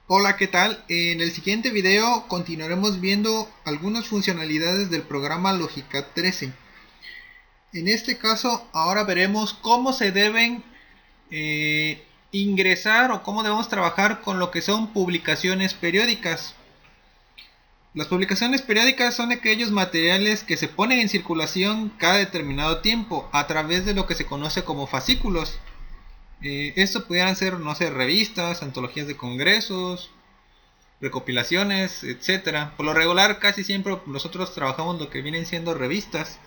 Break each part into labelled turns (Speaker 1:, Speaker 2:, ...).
Speaker 1: Hola, ¿qué tal? En el siguiente video continuaremos viendo algunas funcionalidades del programa Logicat 13. En este caso, ahora veremos cómo se deben ingresar o cómo debemos trabajar con lo que son publicaciones periódicas. Las publicaciones periódicas son aquellos materiales que se ponen en circulación cada determinado tiempo a través de lo que se conoce como fascículos. Esto pudieran ser, no sé, revistas, antologías de congresos, recopilaciones, etcétera. Por lo regular, casi siempre nosotros trabajamos lo que vienen siendo revistas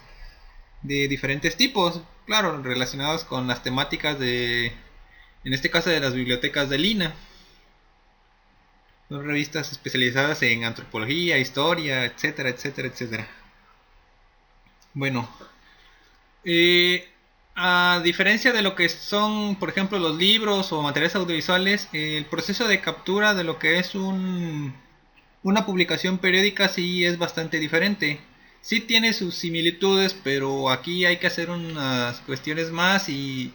Speaker 1: de diferentes tipos, claro, relacionadas con las temáticas en este caso, de las bibliotecas de Lina. Son revistas especializadas en antropología, historia, etcétera, etcétera, etcétera. Bueno, eh, a diferencia de lo que son, por ejemplo, los libros o materiales audiovisuales, el proceso de captura de lo que es una publicación periódica sí es bastante diferente. Sí tiene sus similitudes, pero aquí hay que hacer unas cuestiones más y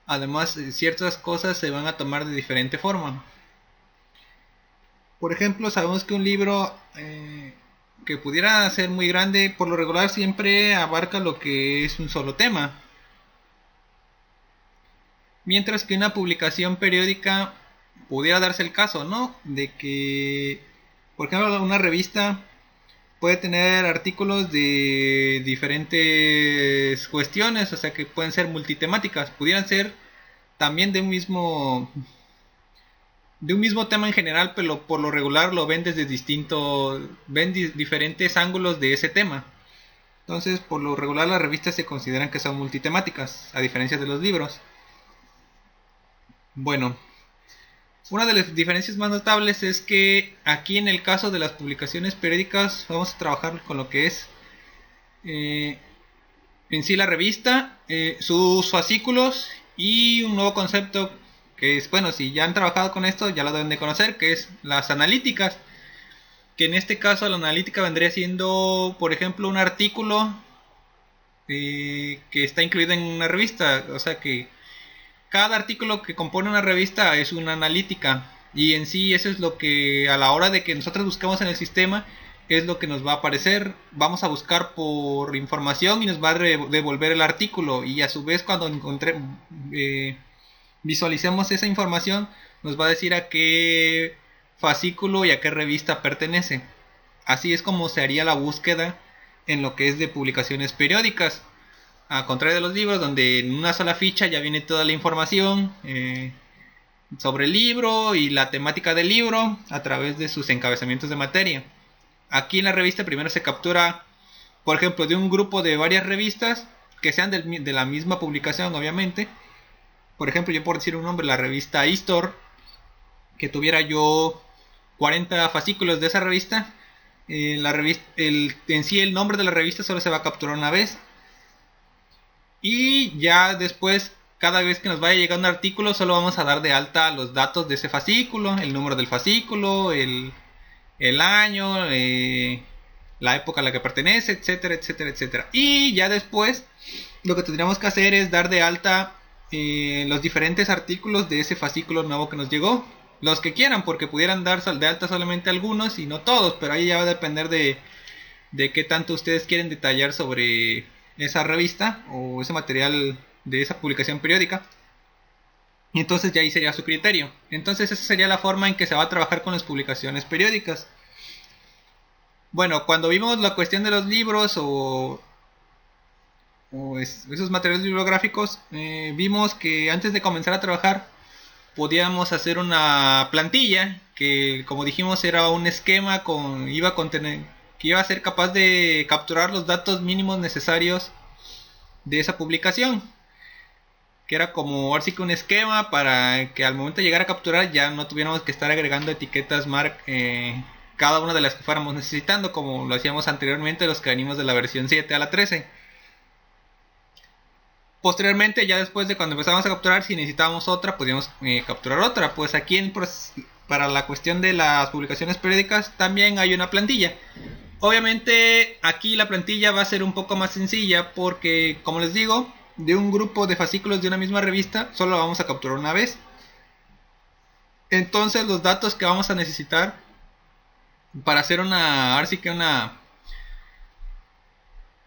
Speaker 1: además ciertas cosas se van a tomar de diferente forma. Por ejemplo, sabemos que un libro que pudiera ser muy grande, por lo regular siempre abarca lo que es un solo tema. Mientras que una publicación periódica pudiera darse el caso, ¿no? De que, por ejemplo, una revista puede tener artículos de diferentes cuestiones, o sea que pueden ser multitemáticas, pudieran ser también de un mismo tema en general, pero por lo regular lo ven desde diferentes ángulos de ese tema. Entonces, por lo regular las revistas se consideran que son multitemáticas, a diferencia de los libros. Bueno, una de las diferencias más notables es que aquí en el caso de las publicaciones periódicas vamos a trabajar con lo que es eh, en sí la revista, sus fascículos y un nuevo concepto que es, bueno, si ya han trabajado con esto ya lo deben de conocer, que es las analíticas, que en este caso la analítica vendría siendo, por ejemplo, un artículo que está incluido en una revista, o sea que cada artículo que compone una revista es una analítica y en sí eso es lo que a la hora de que nosotros buscamos en el sistema es lo que nos va a aparecer. Vamos a buscar por información y nos va a devolver el artículo y a su vez cuando eh, visualicemos esa información nos va a decir a qué fascículo y a qué revista pertenece. Así es como se haría la búsqueda en lo que es de publicaciones periódicas, a contrario de los libros donde en una sola ficha ya viene toda la información sobre el libro y la temática del libro a través de sus encabezamientos de materia. Aquí en la revista primero se captura, por ejemplo, de un grupo de varias revistas que sean de la misma publicación, obviamente. Por ejemplo, yo por decir un nombre, la revista Histor, que tuviera yo 40 fascículos de esa revista, en sí el nombre de la revista solo se va a capturar una vez. Y ya después, cada vez que nos vaya llegando un artículo, solo vamos a dar de alta los datos de ese fascículo, el número del fascículo, el año, la época a la que pertenece, etcétera, etcétera, etcétera. Y ya después, lo que tendríamos que hacer es dar de alta los diferentes artículos de ese fascículo nuevo que nos llegó. Los que quieran, porque pudieran dar de alta solamente algunos y no todos, pero ahí ya va a depender de qué tanto ustedes quieren detallar sobre esa revista o ese material de esa publicación periódica. Y entonces ya ahí sería su criterio. Entonces esa sería la forma en que se va a trabajar con las publicaciones periódicas. Bueno, cuando vimos la cuestión de los libros o esos materiales bibliográficos, vimos que antes de comenzar a trabajar podíamos hacer una plantilla que, como dijimos, era un esquema iba a contener, que iba a ser capaz de capturar los datos mínimos necesarios de esa publicación, que era como ahora sí que un esquema para que al momento de llegar a capturar ya no tuviéramos que estar agregando etiquetas mark cada una de las que fuéramos necesitando, como lo hacíamos anteriormente los que venimos de la versión 7 a la 13. Posteriormente, ya después de cuando empezamos a capturar, si necesitábamos otra, podíamos capturar otra. Pues aquí para la cuestión de las publicaciones periódicas también hay una plantilla. Obviamente aquí la plantilla va a ser un poco más sencilla porque, como les digo, de un grupo de fascículos de una misma revista solo vamos a capturar una vez. Entonces los datos que vamos a necesitar para hacer ahora sí que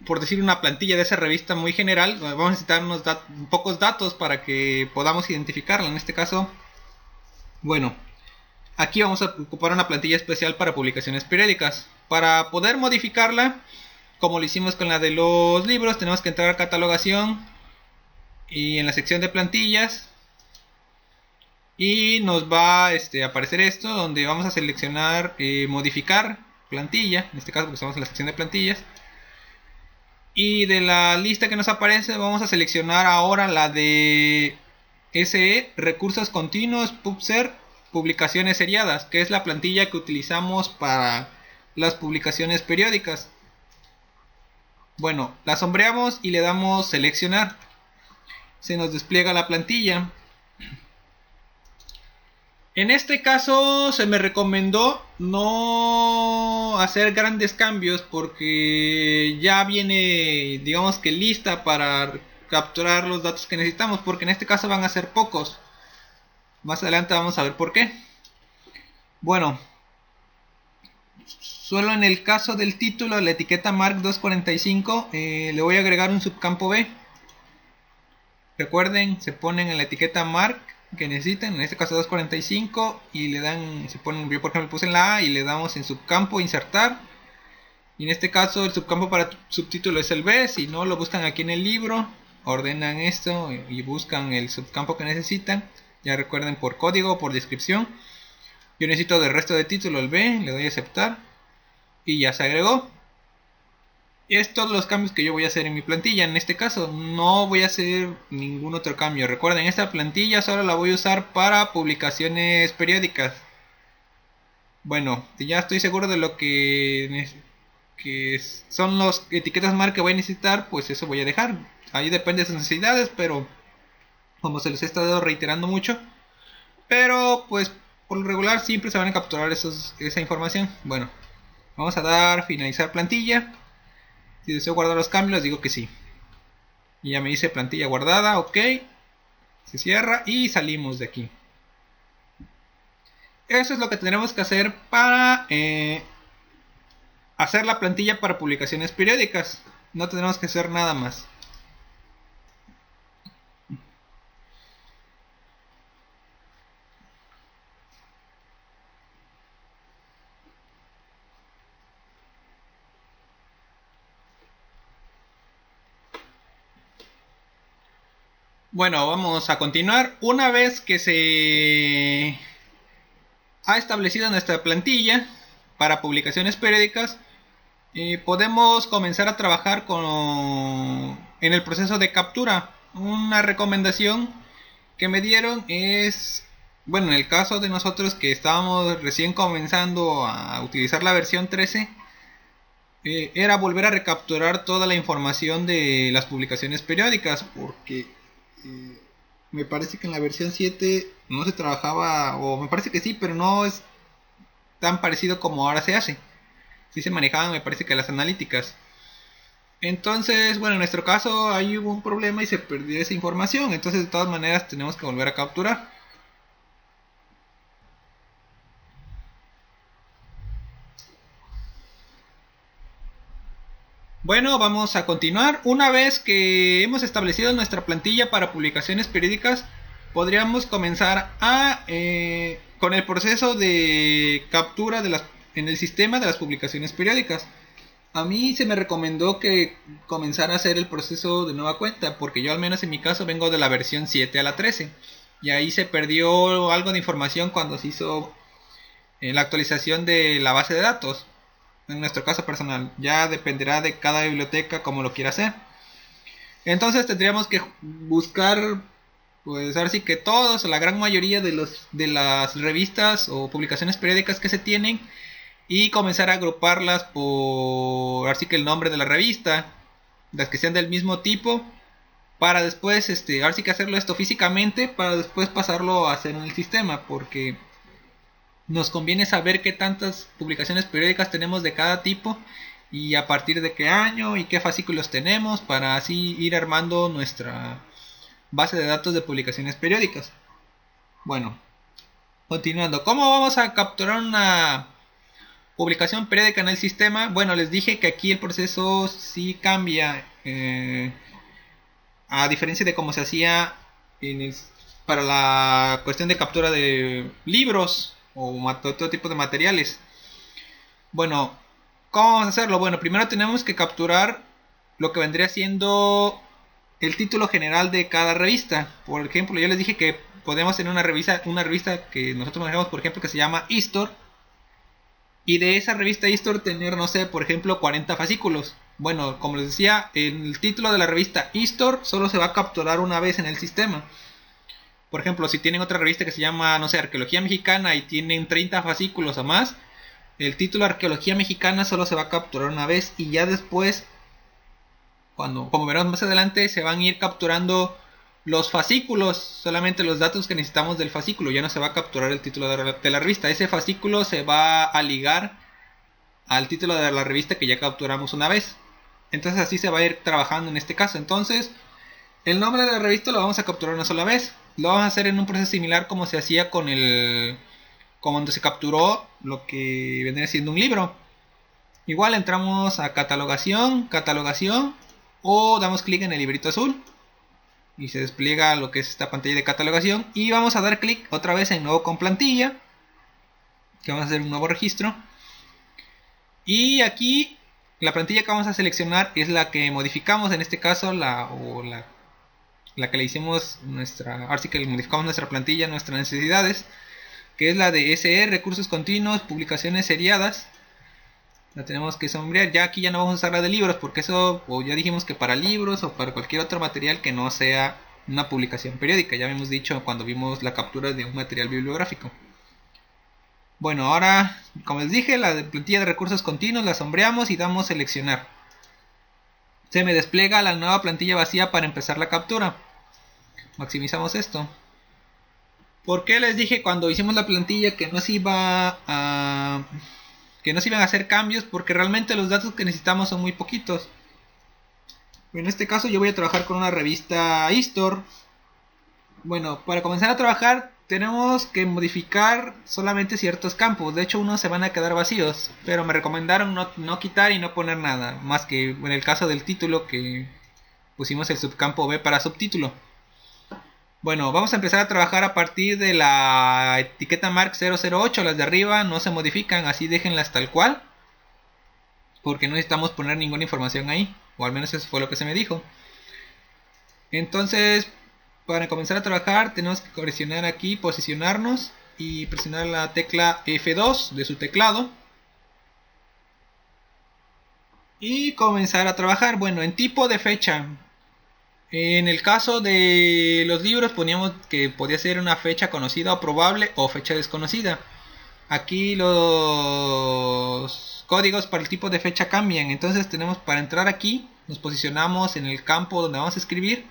Speaker 1: por decir una plantilla de esa revista muy general, vamos a necesitar pocos datos para que podamos identificarla. En este caso, bueno, aquí vamos a ocupar una plantilla especial para publicaciones periódicas. Para poder modificarla, como lo hicimos con la de los libros, tenemos que entrar a catalogación y en la sección de plantillas, y nos va a aparecer esto donde vamos a seleccionar modificar plantilla. En este caso, pues estamos en la sección de plantillas. Y de la lista que nos aparece vamos a seleccionar ahora la de SE, recursos continuos, PubSer, publicaciones seriadas, que es la plantilla que utilizamos para las publicaciones periódicas. Bueno, la sombreamos y le damos seleccionar. Se nos despliega la plantilla. En este caso se me recomendó no hacer grandes cambios porque ya viene, digamos que lista para capturar los datos que necesitamos, porque en este caso van a ser pocos. Más adelante vamos a ver por qué. Bueno, solo en el caso del título, la etiqueta Mark 245, le voy a agregar un subcampo B. Recuerden, se ponen en la etiqueta Mark que necesiten, en este caso 245, y le dan, se ponen, yo por ejemplo puse en la A y le damos en subcampo insertar, y en este caso el subcampo para subtítulo es el B. Si no, lo buscan aquí en el libro, ordenan esto y buscan el subcampo que necesitan. Ya recuerden, por código o por descripción. Yo necesito del resto de título el B, le doy a aceptar y ya se agregó. Es todos los cambios que yo voy a hacer en mi plantilla. En este caso no voy a hacer ningún otro cambio. Recuerden, esta plantilla solo la voy a usar para publicaciones periódicas. Bueno, ya estoy seguro de lo que son las etiquetas Mark que voy a necesitar, pues eso voy a dejar. Ahí depende de sus necesidades, pero como se les he estado reiterando mucho, pero pues por lo regular siempre se van a capturar esa información. Bueno, vamos a dar finalizar plantilla. Si deseo guardar los cambios, digo que sí. Y ya me dice plantilla guardada, ok. Se cierra y salimos de aquí. Eso es lo que tendremos que hacer para hacer la plantilla para publicaciones periódicas. No tenemos que hacer nada más. Bueno, vamos a continuar. Una vez que se ha establecido nuestra plantilla para publicaciones periódicas, podemos comenzar a trabajar en el proceso de captura. Una recomendación que me dieron es, bueno, en el caso de nosotros que estábamos recién comenzando a utilizar la versión 13, era volver a recapturar toda la información de las publicaciones periódicas, porque me parece que en la versión 7 no se trabajaba, o me parece que sí, pero no es tan parecido como ahora se hace. Sí se manejaban, me parece que las analíticas. Entonces, bueno, en nuestro caso ahí hubo un problema y se perdió esa información. Entonces, de todas maneras, tenemos que volver a capturar. Bueno, vamos a continuar. Una vez que hemos establecido nuestra plantilla para publicaciones periódicas, podríamos comenzar con el proceso de captura en el sistema de las publicaciones periódicas. A mí se me recomendó que comenzara a hacer el proceso de nueva cuenta, porque yo al menos en mi caso vengo de la versión 7 a la 13. Y ahí se perdió algo de información cuando se hizo la actualización de la base de datos. En nuestro caso personal, ya dependerá de cada biblioteca como lo quiera hacer. Entonces tendríamos que buscar, pues ahora sí que todos, o la gran mayoría de las revistas o publicaciones periódicas que se tienen, y comenzar a agruparlas por así que el nombre de la revista, las que sean del mismo tipo, para después ahora sí que hacerlo esto físicamente, para después pasarlo a hacer en el sistema, porque nos conviene saber qué tantas publicaciones periódicas tenemos de cada tipo y a partir de qué año y qué fascículos tenemos, para así ir armando nuestra base de datos de publicaciones periódicas. Bueno, Continuando, ¿cómo vamos a capturar una publicación periódica en el sistema? Bueno, les dije que aquí el proceso sí cambia, a diferencia de cómo se hacía para la cuestión de captura de libros o todo tipo de materiales. Bueno, ¿cómo vamos a hacerlo? Bueno, primero tenemos que capturar lo que vendría siendo el título general de cada revista. Por ejemplo, yo les dije que podemos tener una revista que nosotros manejamos, por ejemplo, que se llama eStore. Y de esa revista eStore tener, no sé, por ejemplo, 40 fascículos. Bueno, como les decía, el título de la revista eStore solo se va a capturar una vez en el sistema. Por ejemplo, si tienen otra revista que se llama, no sé, Arqueología Mexicana y tienen 30 fascículos o más, el título Arqueología Mexicana solo se va a capturar una vez y ya después, como veremos más adelante, se van a ir capturando los fascículos, solamente los datos que necesitamos del fascículo. Ya no se va a capturar el título de la revista. Ese fascículo se va a ligar al título de la revista que ya capturamos una vez. Entonces así se va a ir trabajando en este caso. Entonces el nombre de la revista lo vamos a capturar una sola vez. Lo vamos a hacer en un proceso similar como se hacía con cuando se capturó lo que vendría siendo un libro. Igual entramos a catalogación, o damos clic en el librito azul y se despliega lo que es esta pantalla de catalogación, y vamos a dar clic otra vez en nuevo con plantilla, que vamos a hacer un nuevo registro, y aquí la plantilla que vamos a seleccionar es la que modificamos, en este caso la que le hicimos ahora sí que le modificamos nuestra plantilla, nuestras necesidades, que es la de SE, recursos continuos, publicaciones seriadas. La tenemos que sombrear. Ya aquí ya no vamos a usar la de libros, porque eso, o ya dijimos que para libros o para cualquier otro material que no sea una publicación periódica. Ya habíamos dicho cuando vimos la captura de un material bibliográfico. Bueno, ahora, como les dije, la plantilla de recursos continuos la sombreamos y damos seleccionar. Se me despliega la nueva plantilla vacía para empezar la captura. Maximizamos esto. ¿Por qué les dije cuando hicimos la plantilla que no se iban a hacer cambios? Porque realmente los datos que necesitamos son muy poquitos. En este caso yo voy a trabajar con una revista eStore. Bueno, para comenzar a trabajar tenemos que modificar solamente ciertos campos. De hecho, unos se van a quedar vacíos, pero me recomendaron no quitar y no poner nada, más que en el caso del título, que pusimos el subcampo B para subtítulo. Bueno, vamos a empezar a trabajar a partir de la etiqueta mark 008. Las de arriba no se modifican, así déjenlas tal cual, porque no necesitamos poner ninguna información ahí, o al menos eso fue lo que se me dijo. Entonces, para comenzar a trabajar tenemos que presionar aquí, posicionarnos y presionar la tecla F2 de su teclado y comenzar a trabajar. Bueno, en tipo de fecha, en el caso de los libros poníamos que podía ser una fecha conocida o probable o fecha desconocida. Aquí los códigos para el tipo de fecha cambian. Entonces tenemos, para entrar aquí, nos posicionamos en el campo donde vamos a escribir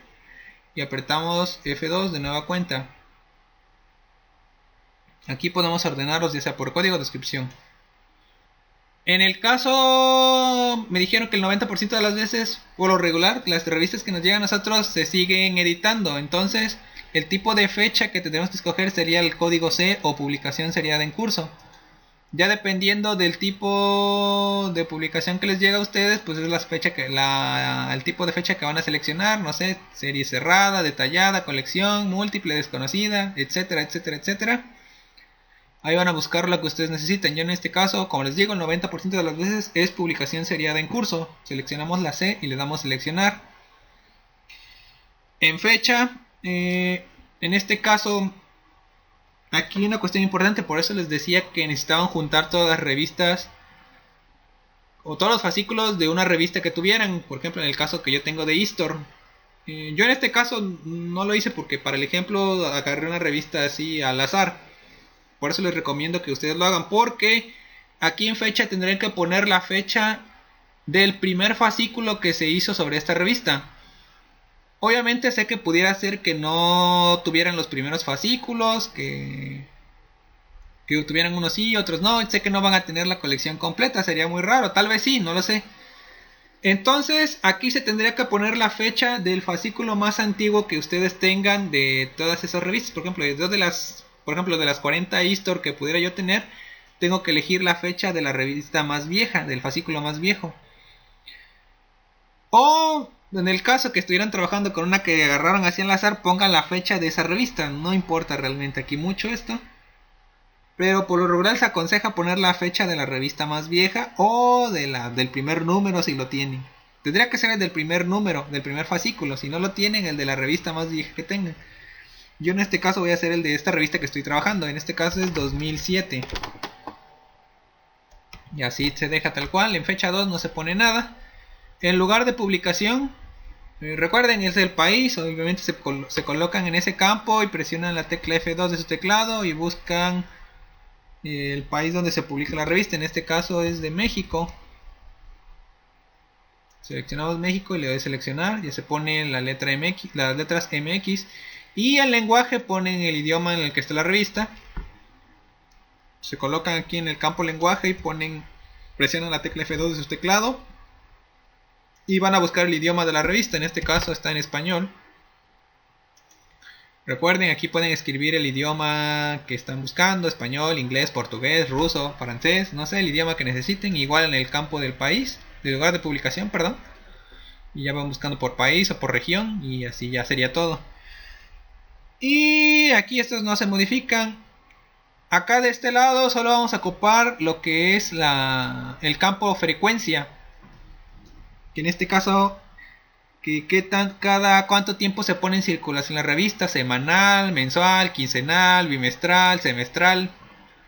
Speaker 1: y apretamos F2 de nueva cuenta. Aquí podemos ordenarlos ya sea por código o descripción. En el caso, me dijeron que el 90% de las veces, por lo regular, las revistas que nos llegan a nosotros se siguen editando. Entonces, el tipo de fecha que tendremos que escoger sería el código C o publicación seriada en curso. Ya dependiendo del tipo de publicación que les llega a ustedes, pues es el tipo de fecha que van a seleccionar. No sé, serie cerrada, detallada, colección, múltiple, desconocida, etcétera, etcétera, etcétera. Ahí van a buscar lo que ustedes necesiten. Yo en este caso, como les digo, el 90% de las veces es publicación seriada en curso. Seleccionamos la C y le damos seleccionar. En fecha, en este caso, aquí hay una cuestión importante. Por eso les decía que necesitaban juntar todas las revistas o todos los fascículos de una revista que tuvieran. Por ejemplo, en el caso que yo tengo de eStore. Yo en este caso no lo hice porque para el ejemplo agarré una revista así al azar. Por eso les recomiendo que ustedes lo hagan, porque aquí en fecha tendrán que poner la fecha del primer fascículo que se hizo sobre esta revista. Obviamente sé que pudiera ser que no tuvieran los primeros fascículos, que tuvieran unos sí y otros no. Sé que no van a tener la colección completa, sería muy raro, tal vez sí, no lo sé. Entonces aquí se tendría que poner la fecha del fascículo más antiguo que ustedes tengan de todas esas revistas. Por ejemplo, de las por ejemplo, de las 40 Istor que pudiera yo tener, tengo que elegir la fecha de la revista más vieja, del fascículo más viejo. O en el caso que estuvieran trabajando con una que agarraron así al azar, pongan la fecha de esa revista. No importa realmente aquí mucho esto, pero por lo regular se aconseja poner la fecha de la revista más vieja o del primer número si lo tienen. Tendría que ser el del primer número, del primer fascículo. Si no lo tienen, el de la revista más vieja que tengan. Yo en este caso voy a hacer el de esta revista que estoy trabajando. En este caso es 2007. Y así se deja tal cual. En fecha 2 no se pone nada. En lugar de publicación, recuerden, es el país. Obviamente se colocan en ese campo y presionan la tecla F2 de su teclado y buscan el país donde se publica la revista. En este caso es de México. Seleccionamos México y le doy a seleccionar. Ya se pone la letra MX, las letras MX. Y el lenguaje ponen el idioma en el que está la revista. Se colocan aquí en el campo lenguaje y presionan la tecla F2 de su teclado. Y van a buscar el idioma de la revista. En este caso está en español. Recuerden, aquí pueden escribir el idioma que están buscando. Español, inglés, portugués, ruso, francés. No sé, el idioma que necesiten. Igual en el campo del país. Del lugar de publicación, perdón. Y ya van buscando por país o por región. Y así ya sería todo. Y aquí estos no se modifican. Acá de este lado solo vamos a ocupar lo que es el campo frecuencia. Que en este caso, cada cuánto tiempo se pone en circulación la revista. Semanal, mensual, quincenal, bimestral, semestral,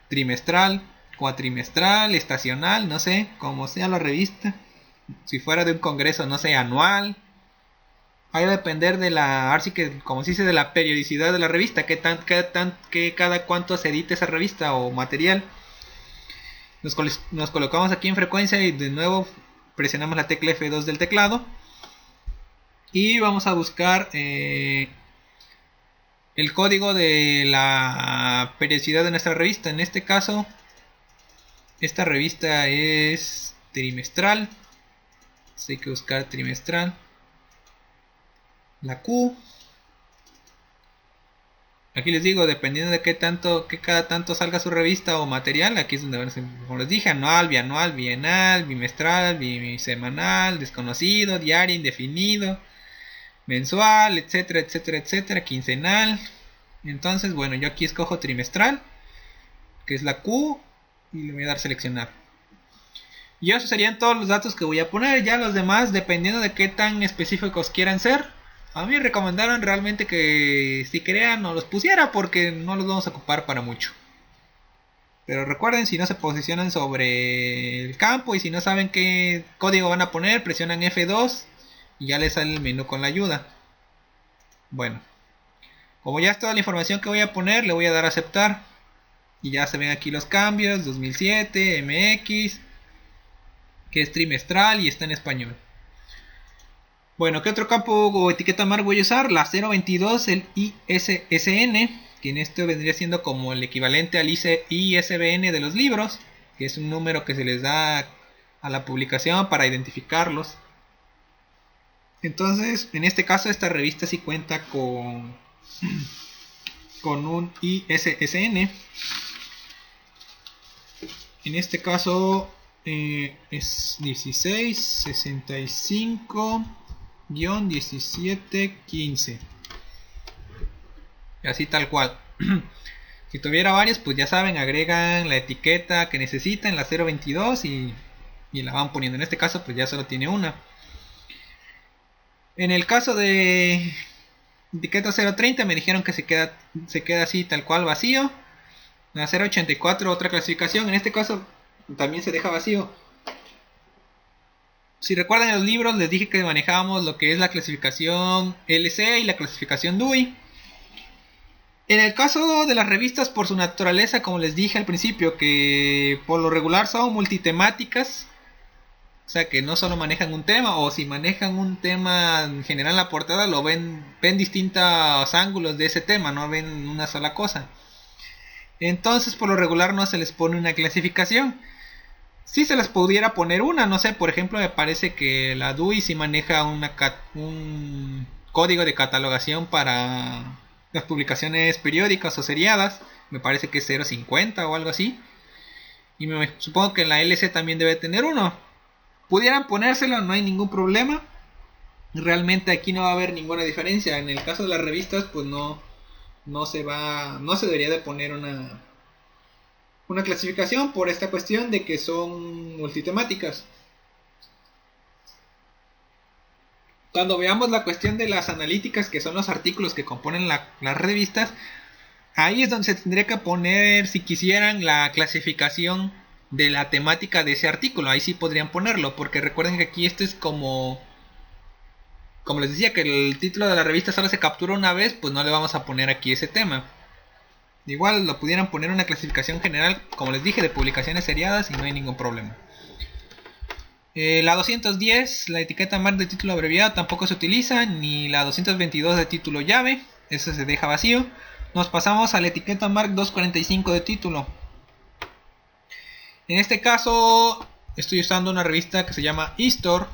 Speaker 1: trimestral, cuatrimestral, estacional, no sé, como sea la revista. Si fuera de un congreso, no sé, anual. Ahí va a depender de así que, como se dice, de la periodicidad de la revista, que cada cuánto se edita esa revista o material. Nos colocamos aquí en frecuencia y de nuevo presionamos la tecla F2 del teclado. Y vamos a buscar el código de la periodicidad de nuestra revista. En este caso, esta revista es trimestral. Así hay que buscar trimestral. La Q. Aquí les digo, dependiendo de que cada tanto salga su revista o material, aquí es donde, como les dije, anual, bianual, bienal, bimestral, bisemanal, desconocido, diario, indefinido, mensual, etcétera, etcétera, etcétera, quincenal. Entonces, bueno, yo aquí escojo trimestral, que es la Q, y le voy a dar seleccionar. Y esos serían todos los datos que voy a poner. Ya los demás, dependiendo de qué tan específicos quieran ser. A mí me recomendaron realmente que si querían no los pusiera porque no los vamos a ocupar para mucho. Pero recuerden, si no se posicionan sobre el campo y si no saben qué código van a poner, presionan F2 y ya les sale el menú con la ayuda. Bueno, como ya es toda la información que voy a poner, le voy a dar a aceptar. Y ya se ven aquí los cambios, 2007, MX, que es trimestral y está en español. Bueno, ¿qué otro campo o etiqueta marca voy a usar? La 022, el ISSN, que en esto vendría siendo como el equivalente al ISBN de los libros, que es un número que se les da a la publicación para identificarlos. Entonces, en este caso, esta revista sí cuenta con un ISSN. En este caso es 1665-1715. Así tal cual. Si tuviera varios, pues ya saben, agregan la etiqueta que necesitan, la 022, y la van poniendo. En este caso, pues ya solo tiene una. En el caso de etiqueta 030 me dijeron que se queda así tal cual vacío. La 084 otra clasificación, en este caso también se deja vacío. Si recuerdan los libros, les dije que manejábamos lo que es la clasificación LC y la clasificación Dewey. En el caso de las revistas, por su naturaleza, como les dije al principio, que por lo regular son multitemáticas, o sea que no solo manejan un tema, o si manejan un tema en general en la portada, lo ven distintos ángulos de ese tema, no ven una sola cosa. Entonces por lo regular no se les pone una clasificación. Si se les pudiera poner una, no sé, por ejemplo me parece que la DUI sí maneja un código de catalogación para las publicaciones periódicas o seriadas, me parece que es 0.50 o algo así. Y supongo que en la LC también debe tener uno. Pudieran ponérselo, no hay ningún problema. Realmente aquí no va a haber ninguna diferencia. En el caso de las revistas, pues no se debería de poner una clasificación por esta cuestión de que son multitemáticas. Cuando veamos la cuestión de las analíticas, que son los artículos que componen las revistas, ahí es donde se tendría que poner, si quisieran, la clasificación de la temática de ese artículo. Ahí sí podrían ponerlo, porque recuerden que aquí esto es como les decía, que el título de la revista solo se captura una vez, pues no le vamos a poner aquí ese tema. Igual lo pudieran poner una clasificación general, como les dije, de publicaciones seriadas y no hay ningún problema. La 210, la etiqueta marc de título abreviado, tampoco se utiliza, ni la 222 de título llave, eso se deja vacío. Nos pasamos a la etiqueta marc 245 de título. En este caso estoy usando una revista que se llama History.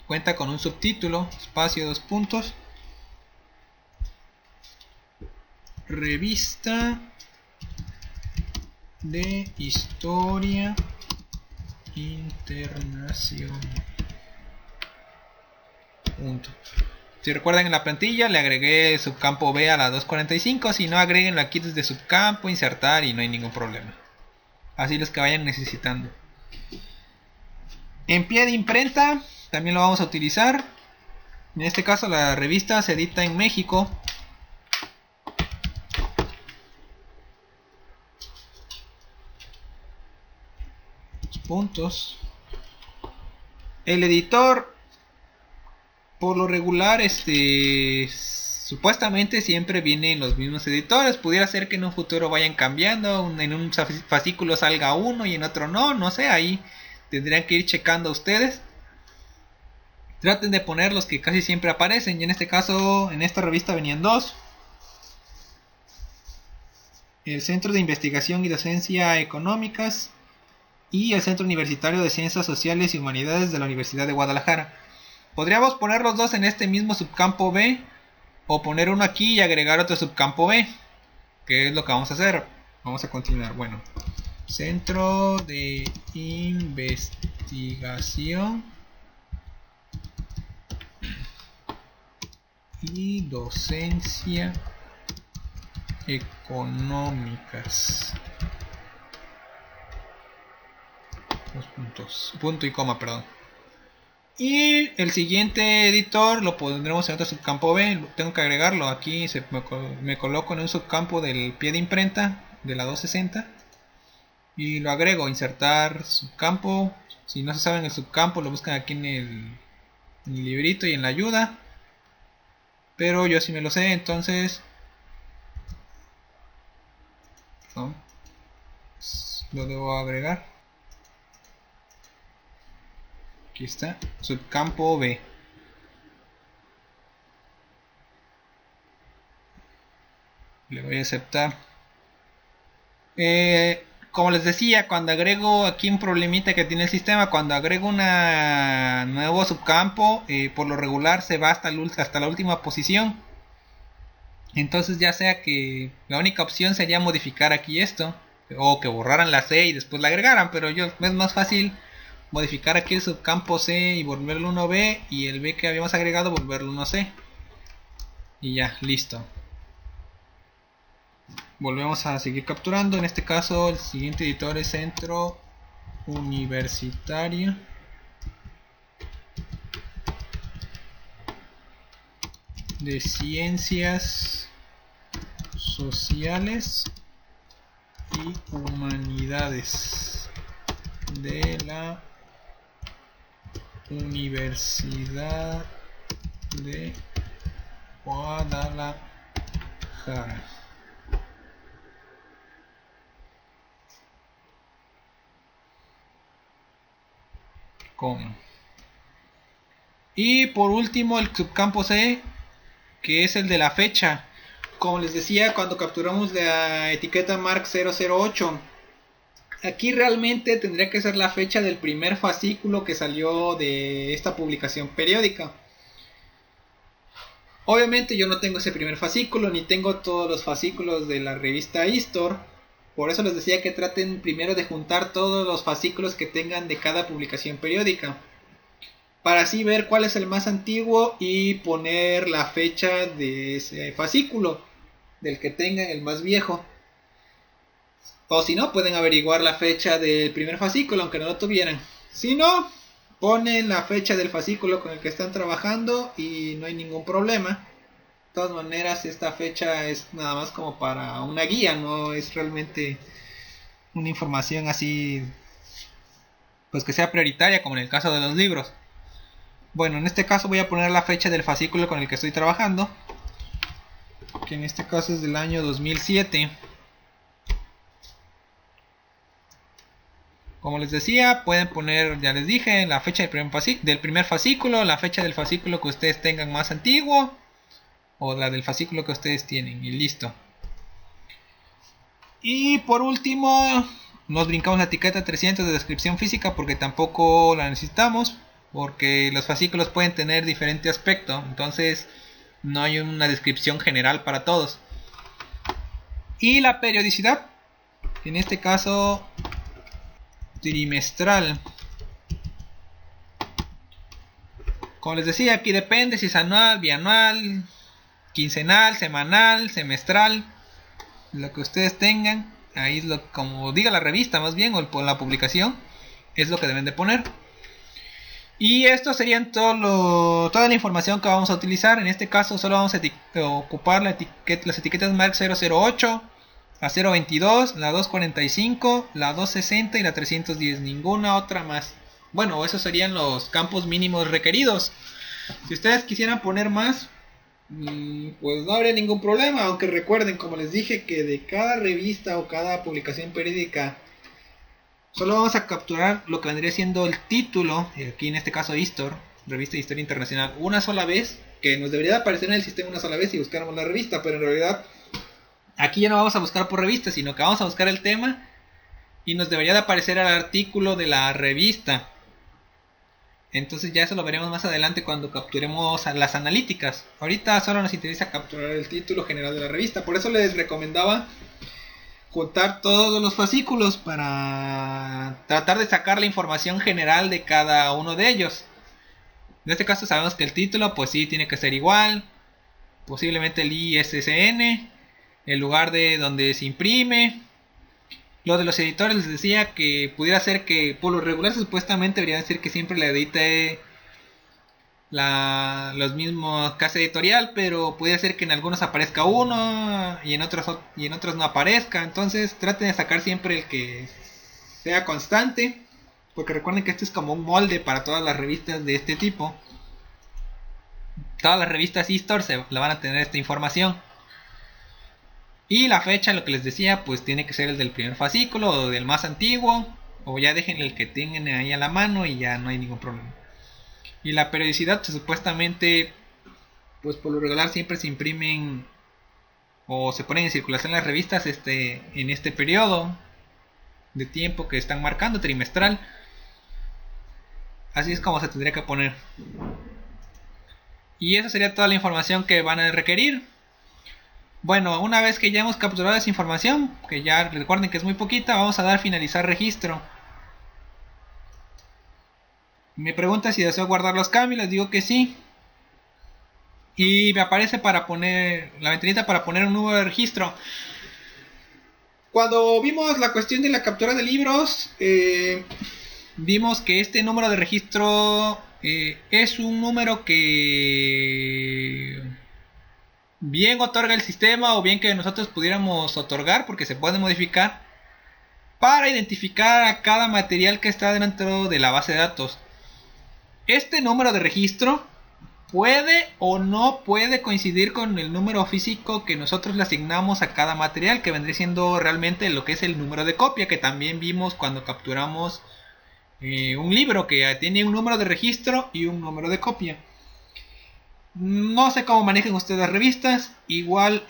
Speaker 1: Cuenta con un subtítulo, espacio, 2 puntos. Revista de Historia Internacional. Punto. Si recuerdan, en la plantilla le agregué el subcampo B a la 245. Si no, agréguenlo aquí desde subcampo, insertar y no hay ningún problema. Así los que vayan necesitando. En pie de imprenta también lo vamos a utilizar. En este caso la revista se edita en México. Puntos. El editor, por lo regular, supuestamente siempre vienen los mismos editores. Pudiera ser que en un futuro vayan cambiando, en un fascículo salga uno y en otro no sé, ahí tendrían que ir checando ustedes. Traten de poner los que casi siempre aparecen, y en este caso, en esta revista venían dos. El Centro de Investigación y Docencia Económicas y el Centro Universitario de Ciencias Sociales y Humanidades de la Universidad de Guadalajara. Podríamos poner los dos en este mismo subcampo B, o poner uno aquí y agregar otro subcampo B, que es lo que vamos a hacer. Vamos a continuar. Bueno, Centro de Investigación y Docencia Económicas. Dos puntos, punto y coma, perdón. Y el siguiente editor lo pondremos en otro subcampo B. Tengo que agregarlo aquí. Me coloco en un subcampo del pie de imprenta de la 260 y lo agrego. Insertar subcampo. Si no se saben el subcampo, lo buscan aquí en el librito y en la ayuda, pero yo sí me lo sé, entonces lo debo agregar. Aquí está, subcampo B. Le voy a aceptar. Como les decía, cuando agrego aquí un problemita que tiene el sistema, cuando agrego un nuevo subcampo, por lo regular se va hasta la última posición. Entonces ya sea que la única opción sería modificar aquí esto, o que borraran la C y después la agregaran, pero es más fácil modificar aquí el subcampo C y volverlo 1B, y el B que habíamos agregado volverlo 1C. Y ya, listo. Volvemos a seguir capturando. En este caso el siguiente editor es Centro Universitario de Ciencias Sociales y Humanidades de la Universidad de Guadalajara. Y por último el subcampo C, que es el de la fecha. Como les decía, cuando capturamos la etiqueta marc 008, aquí realmente tendría que ser la fecha del primer fascículo que salió de esta publicación periódica. Obviamente yo no tengo ese primer fascículo, ni tengo todos los fascículos de la revista Histor. Por eso les decía que traten primero de juntar todos los fascículos que tengan de cada publicación periódica, para así ver cuál es el más antiguo y poner la fecha de ese fascículo, del que tengan el más viejo. O si no, pueden averiguar la fecha del primer fascículo, aunque no lo tuvieran. Si no, ponen la fecha del fascículo con el que están trabajando y no hay ningún problema. De todas maneras, esta fecha es nada más como para una guía, no es realmente una información así, pues que sea prioritaria como en el caso de los libros. Bueno, en este caso voy a poner la fecha del fascículo con el que estoy trabajando, que en este caso es del año 2007. Como les decía, pueden poner, ya les dije, la fecha del primer fascículo, la fecha del fascículo que ustedes tengan más antiguo, o la del fascículo que ustedes tienen, y listo. Y por último, nos brincamos la etiqueta 300 de descripción física porque tampoco la necesitamos, porque los fascículos pueden tener diferente aspecto, entonces no hay una descripción general para todos. Y la periodicidad, en este caso trimestral. Como les decía, aquí depende si es anual, bianual, quincenal, semanal, semestral, lo que ustedes tengan. Ahí es lo como diga la revista más bien, o la publicación, es lo que deben de poner. Y esto serían toda la información que vamos a utilizar. En este caso solo vamos a ocupar las etiquetas MARC 008, la 022, la 245, la 260 y la 310. Ninguna otra más. Bueno, esos serían los campos mínimos requeridos. Si ustedes quisieran poner más, pues no habría ningún problema. Aunque recuerden, como les dije, que de cada revista o cada publicación periódica solo vamos a capturar lo que vendría siendo el título, aquí en este caso Histor, Revista de Historia Internacional, una sola vez, que nos debería aparecer en el sistema una sola vez si buscáramos la revista, pero en realidad aquí ya no vamos a buscar por revista, sino que vamos a buscar el tema y nos debería de aparecer el artículo de la revista. Entonces ya eso lo veremos más adelante cuando capturemos las analíticas. Ahorita solo nos interesa capturar el título general de la revista, por eso les recomendaba juntar todos los fascículos para tratar de sacar la información general de cada uno de ellos. En este caso sabemos que el título pues sí tiene que ser igual, posiblemente el ISSN, el lugar de donde se imprime. Lo de los editores les decía que pudiera ser que por lo regular supuestamente debería decir que siempre le edite los mismos casa editorial, pero puede ser que en algunos aparezca uno y en otros no aparezca. Entonces traten de sacar siempre el que sea constante, porque recuerden que este es como un molde para todas las revistas de este tipo. Todas las revistas Histor la van a tener esta información. Y la fecha, lo que les decía, pues tiene que ser el del primer fascículo o del más antiguo, o ya dejen el que tengan ahí a la mano y ya no hay ningún problema. Y la periodicidad, pues, supuestamente, pues por lo regular siempre se imprimen o se ponen en circulación las revistas en este periodo de tiempo que están marcando, trimestral. Así es como se tendría que poner. Y esa sería toda la información que van a requerir. Bueno, una vez que ya hemos capturado esa información, que ya recuerden que es muy poquita, vamos a dar finalizar registro. Me pregunta si deseo guardar los cambios, les digo que sí. Y me aparece para poner la ventanita para poner un número de registro. Cuando vimos la cuestión de la captura de libros, vimos que este número de registro es un número que bien otorga el sistema o bien que nosotros pudiéramos otorgar, porque se puede modificar para identificar a cada material que está dentro de la base de datos. Este número de registro puede o no puede coincidir con el número físico que nosotros le asignamos a cada material, que vendría siendo realmente lo que es el número de copia, que también vimos cuando capturamos un libro que tiene un número de registro y un número de copia. No sé cómo manejan ustedes las revistas, igual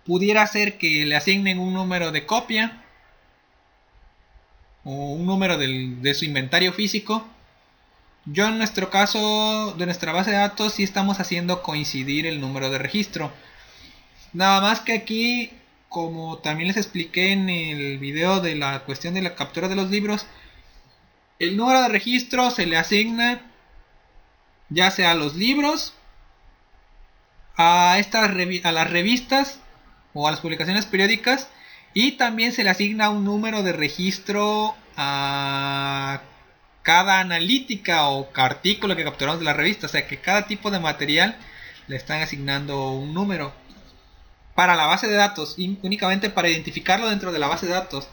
Speaker 1: pudiera ser que le asignen un número de copia o un número de su inventario físico Yo en nuestro caso, de nuestra base de datos, sí estamos haciendo coincidir el número de registro. Nada más que aquí, como también les expliqué en el video de la cuestión de la captura de los libros, el número de registro se le asigna ya sea a los libros, a las revistas o a las publicaciones periódicas, y también se le asigna un número de registro a cada analítica o artículo que capturamos de la revista. O sea que cada tipo de material le están asignando un número para la base de datos, y únicamente para identificarlo dentro de la base de datos.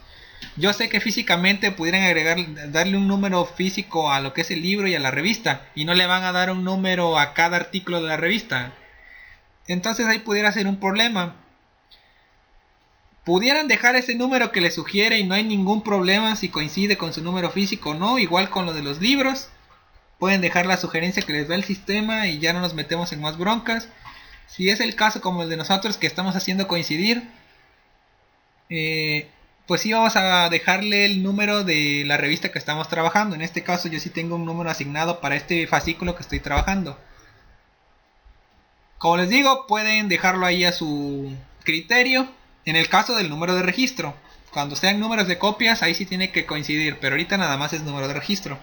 Speaker 1: Yo sé que físicamente pudieran darle un número físico a lo que es el libro y a la revista, y no le van a dar un número a cada artículo de la revista. Entonces ahí pudiera ser un problema. Pudieran dejar ese número que le sugiere y no hay ningún problema si coincide con su número físico o no. Igual con lo de los libros, pueden dejar la sugerencia que les da el sistema y ya no nos metemos en más broncas. Si es el caso como el de nosotros, que estamos haciendo coincidir, pues sí vamos a dejarle el número de la revista que estamos trabajando. En este caso yo sí tengo un número asignado para este fascículo que estoy trabajando. Como les digo, pueden dejarlo ahí a su criterio. En el caso del número de registro, cuando sean números de copias, ahí sí tiene que coincidir, pero ahorita nada más es número de registro.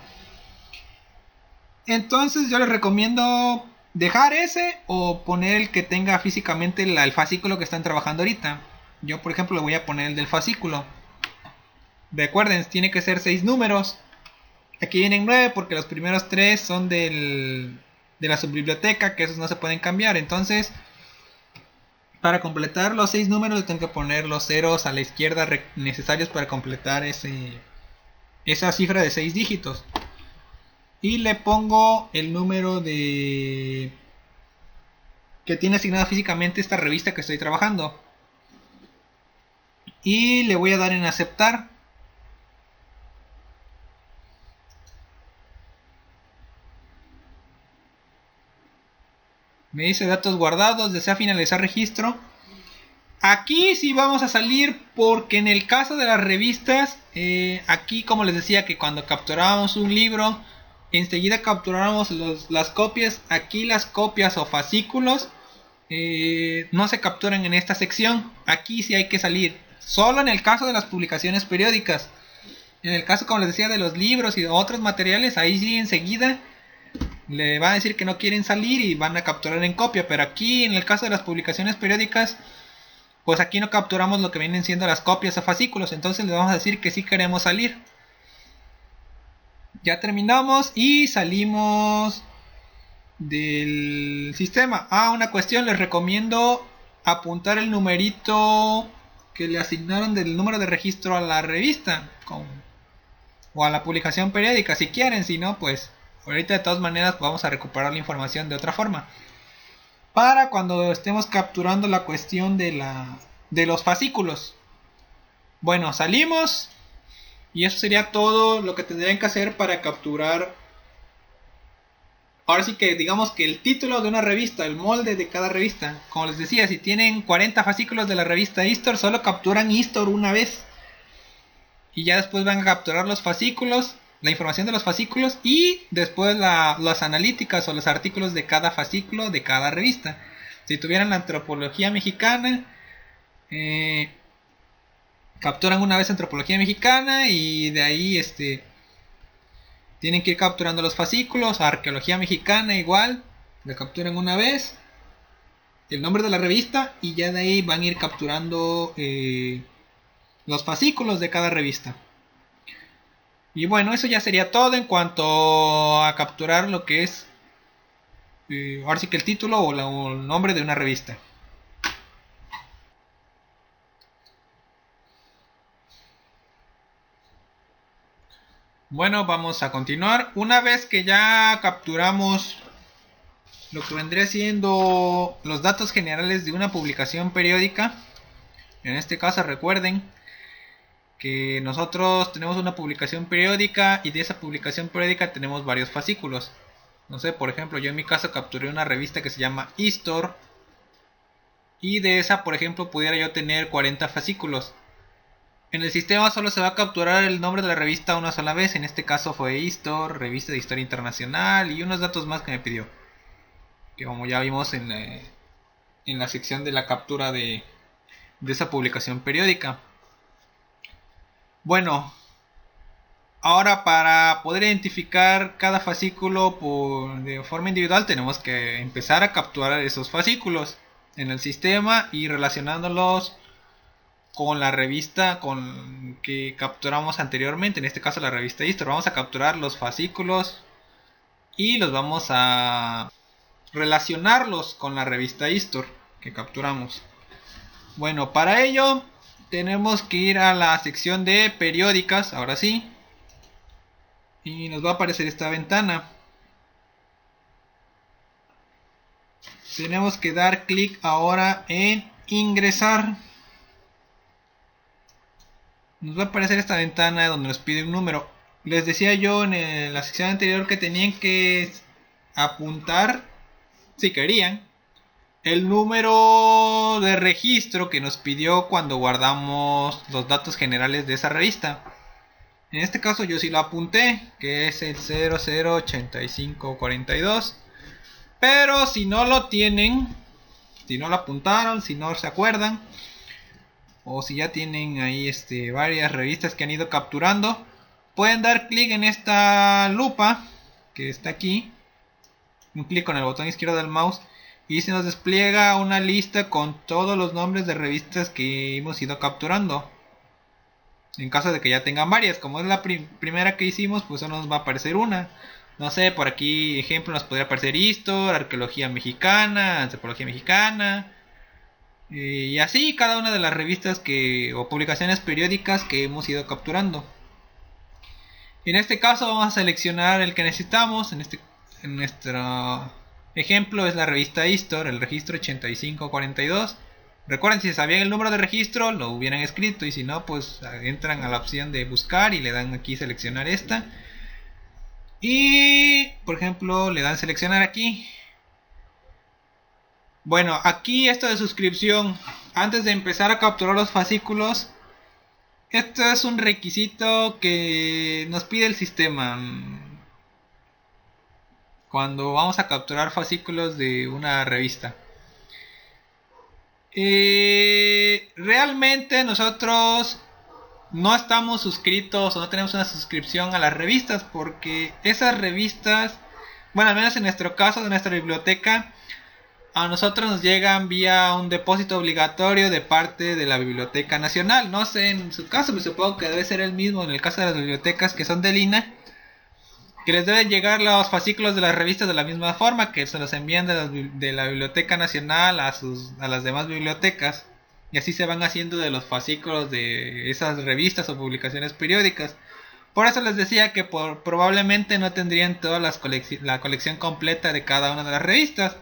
Speaker 1: Entonces yo les recomiendo dejar ese o poner el que tenga físicamente el fascículo que están trabajando ahorita. Yo por ejemplo le voy a poner el del fascículo. Recuerden, tiene que ser 6 números. Aquí vienen 9 porque los primeros 3 son de la subbiblioteca, que esos no se pueden cambiar. Entonces, para completar los 6 números, le tengo que poner los ceros a la izquierda necesarios para completar esa cifra de 6 dígitos. Y le pongo el número que tiene asignada físicamente esta revista que estoy trabajando. Y le voy a dar en aceptar. Me dice datos guardados, desea finalizar registro. Aquí sí vamos a salir porque en el caso de las revistas, aquí como les decía que cuando capturábamos un libro, enseguida capturábamos las copias. Aquí las copias o fascículos no se capturan en esta sección. Aquí sí hay que salir. Solo en el caso de las publicaciones periódicas. En el caso, como les decía, de los libros y de otros materiales, ahí sí enseguida le van a decir que no quieren salir y van a capturar en copia. Pero aquí en el caso de las publicaciones periódicas, pues aquí no capturamos lo que vienen siendo las copias o fascículos. Entonces les vamos a decir que sí queremos salir. Ya terminamos y salimos del sistema. Una cuestión, les recomiendo apuntar el numerito que le asignaron del número de registro a la revista o a la publicación periódica si quieren. Si no, pues ahorita de todas maneras vamos a recuperar la información de otra forma, para cuando estemos capturando la cuestión de los fascículos. Bueno, salimos y eso sería todo lo que tendrían que hacer para capturar. Ahora sí que digamos que el título de una revista, el molde de cada revista. Como les decía, si tienen 40 fascículos de la revista Histor, solo capturan Histor una vez. Y ya después van a capturar los fascículos, la información de los fascículos, y después las analíticas o los artículos de cada fascículo de cada revista. Si tuvieran la antropología mexicana, capturan una vez antropología mexicana y de ahí tienen que ir capturando los fascículos. Arqueología mexicana igual, la capturan una vez, el nombre de la revista, y ya de ahí van a ir capturando los fascículos de cada revista. Y bueno, eso ya sería todo en cuanto a capturar lo que es ahora sí que el título o el nombre de una revista. Bueno, vamos a continuar. Una vez que ya capturamos lo que vendría siendo los datos generales de una publicación periódica, en este caso recuerden que nosotros tenemos una publicación periódica y de esa publicación periódica tenemos varios fascículos. No sé, por ejemplo, yo en mi caso capturé una revista que se llama Histor y de esa, por ejemplo, pudiera yo tener 40 fascículos. En el sistema solo se va a capturar el nombre de la revista una sola vez. En este caso fue Histor, Revista de Historia Internacional, y unos datos más que me pidió. Que como ya vimos en la sección de la captura de esa publicación periódica. Bueno, ahora para poder identificar cada fascículo de forma individual tenemos que empezar a capturar esos fascículos en el sistema y relacionándolos con la revista que capturamos anteriormente, en este caso la revista Histor. Vamos a capturar los fascículos y los vamos a relacionarlos con la revista Histor que capturamos. Bueno, para ello tenemos que ir a la sección de periódicas, ahora sí, y nos va a aparecer esta ventana. Tenemos que dar clic ahora en ingresar. Nos va a aparecer esta ventana donde nos pide un número. Les decía yo en la sección anterior que tenían que apuntar, si querían, el número de registro que nos pidió cuando guardamos los datos generales de esa revista. En este caso yo sí lo apunté, que es el 008542. Pero si no lo tienen, si no lo apuntaron, si no se acuerdan, o si ya tienen ahí varias revistas que han ido capturando, pueden dar clic en esta lupa que está aquí, un clic con el botón izquierdo del mouse, y se nos despliega una lista con todos los nombres de revistas que hemos ido capturando. En caso de que ya tengan varias, como es la primera que hicimos, pues solo nos va a aparecer una. No sé, por aquí ejemplo nos podría aparecer Histor, Arqueología Mexicana, Antropología Mexicana, y así cada una de las revistas o publicaciones periódicas que hemos ido capturando. En este caso vamos a seleccionar el que necesitamos. En nuestro ejemplo es la revista Histor, el registro 8542. Recuerden, si sabían el número de registro lo hubieran escrito, y si no, pues entran a la opción de buscar y le dan aquí seleccionar esta. Y por ejemplo le dan seleccionar aquí. Bueno, aquí esto de suscripción, antes de empezar a capturar los fascículos, esto es un requisito que nos pide el sistema cuando vamos a capturar fascículos de una revista. Realmente nosotros no estamos suscritos o no tenemos una suscripción a las revistas, porque esas revistas, bueno, al menos en nuestro caso de nuestra biblioteca, a nosotros nos llegan vía un depósito obligatorio de parte de la Biblioteca Nacional. No sé en su caso, pero supongo que debe ser el mismo en el caso de las bibliotecas que son del INAH, que les deben llegar los fascículos de las revistas de la misma forma, que se los envían de la Biblioteca Nacional a las demás bibliotecas, y así se van haciendo de los fascículos de esas revistas o publicaciones periódicas. Por eso les decía que probablemente no tendrían toda la colección completa de cada una de las revistas.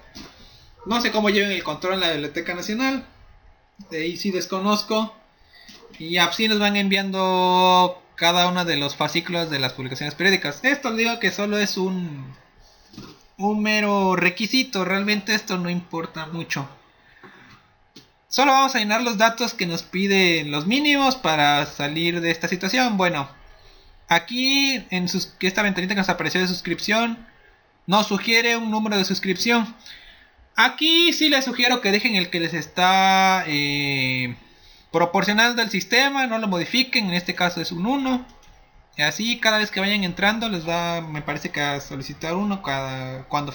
Speaker 1: No sé cómo lleven el control en la Biblioteca Nacional, de ahí sí desconozco, y así nos van enviando cada uno de los fascículos de las publicaciones periódicas. Esto digo que solo es un mero requisito, realmente esto no importa mucho. Solo vamos a llenar los datos que nos piden, los mínimos para salir de esta situación. Bueno, aquí en esta ventanita que nos apareció de suscripción, nos sugiere un número de suscripción. Aquí sí les sugiero que dejen el que les está proporcionando el sistema, no lo modifiquen. En este caso es un 1. Y así cada vez que vayan entrando les va, me parece que a solicitar uno cuando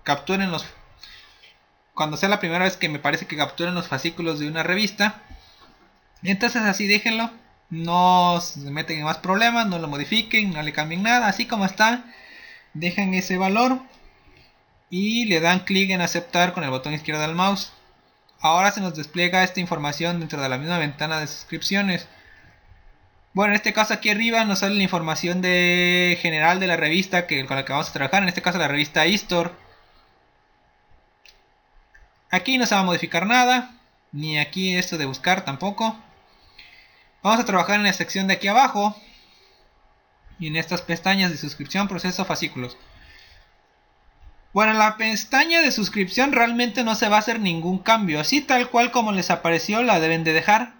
Speaker 1: capturen cuando sea la primera vez que me parece que capturen los fascículos de una revista. Entonces así déjenlo, no se meten en más problemas, no lo modifiquen, no le cambien nada, así como está, dejan ese valor y le dan clic en aceptar con el botón izquierdo del mouse. Ahora se nos despliega esta información dentro de la misma ventana de suscripciones. Bueno, en este caso aquí arriba nos sale la información general de la revista con la que vamos a trabajar, en este caso la revista Histor. Aquí no se va a modificar nada, ni aquí esto de buscar tampoco. Vamos a trabajar en la sección de aquí abajo y en estas pestañas de suscripción, proceso, fascículos. Bueno, en la pestaña de suscripción realmente no se va a hacer ningún cambio, así tal cual como les apareció la deben de dejar.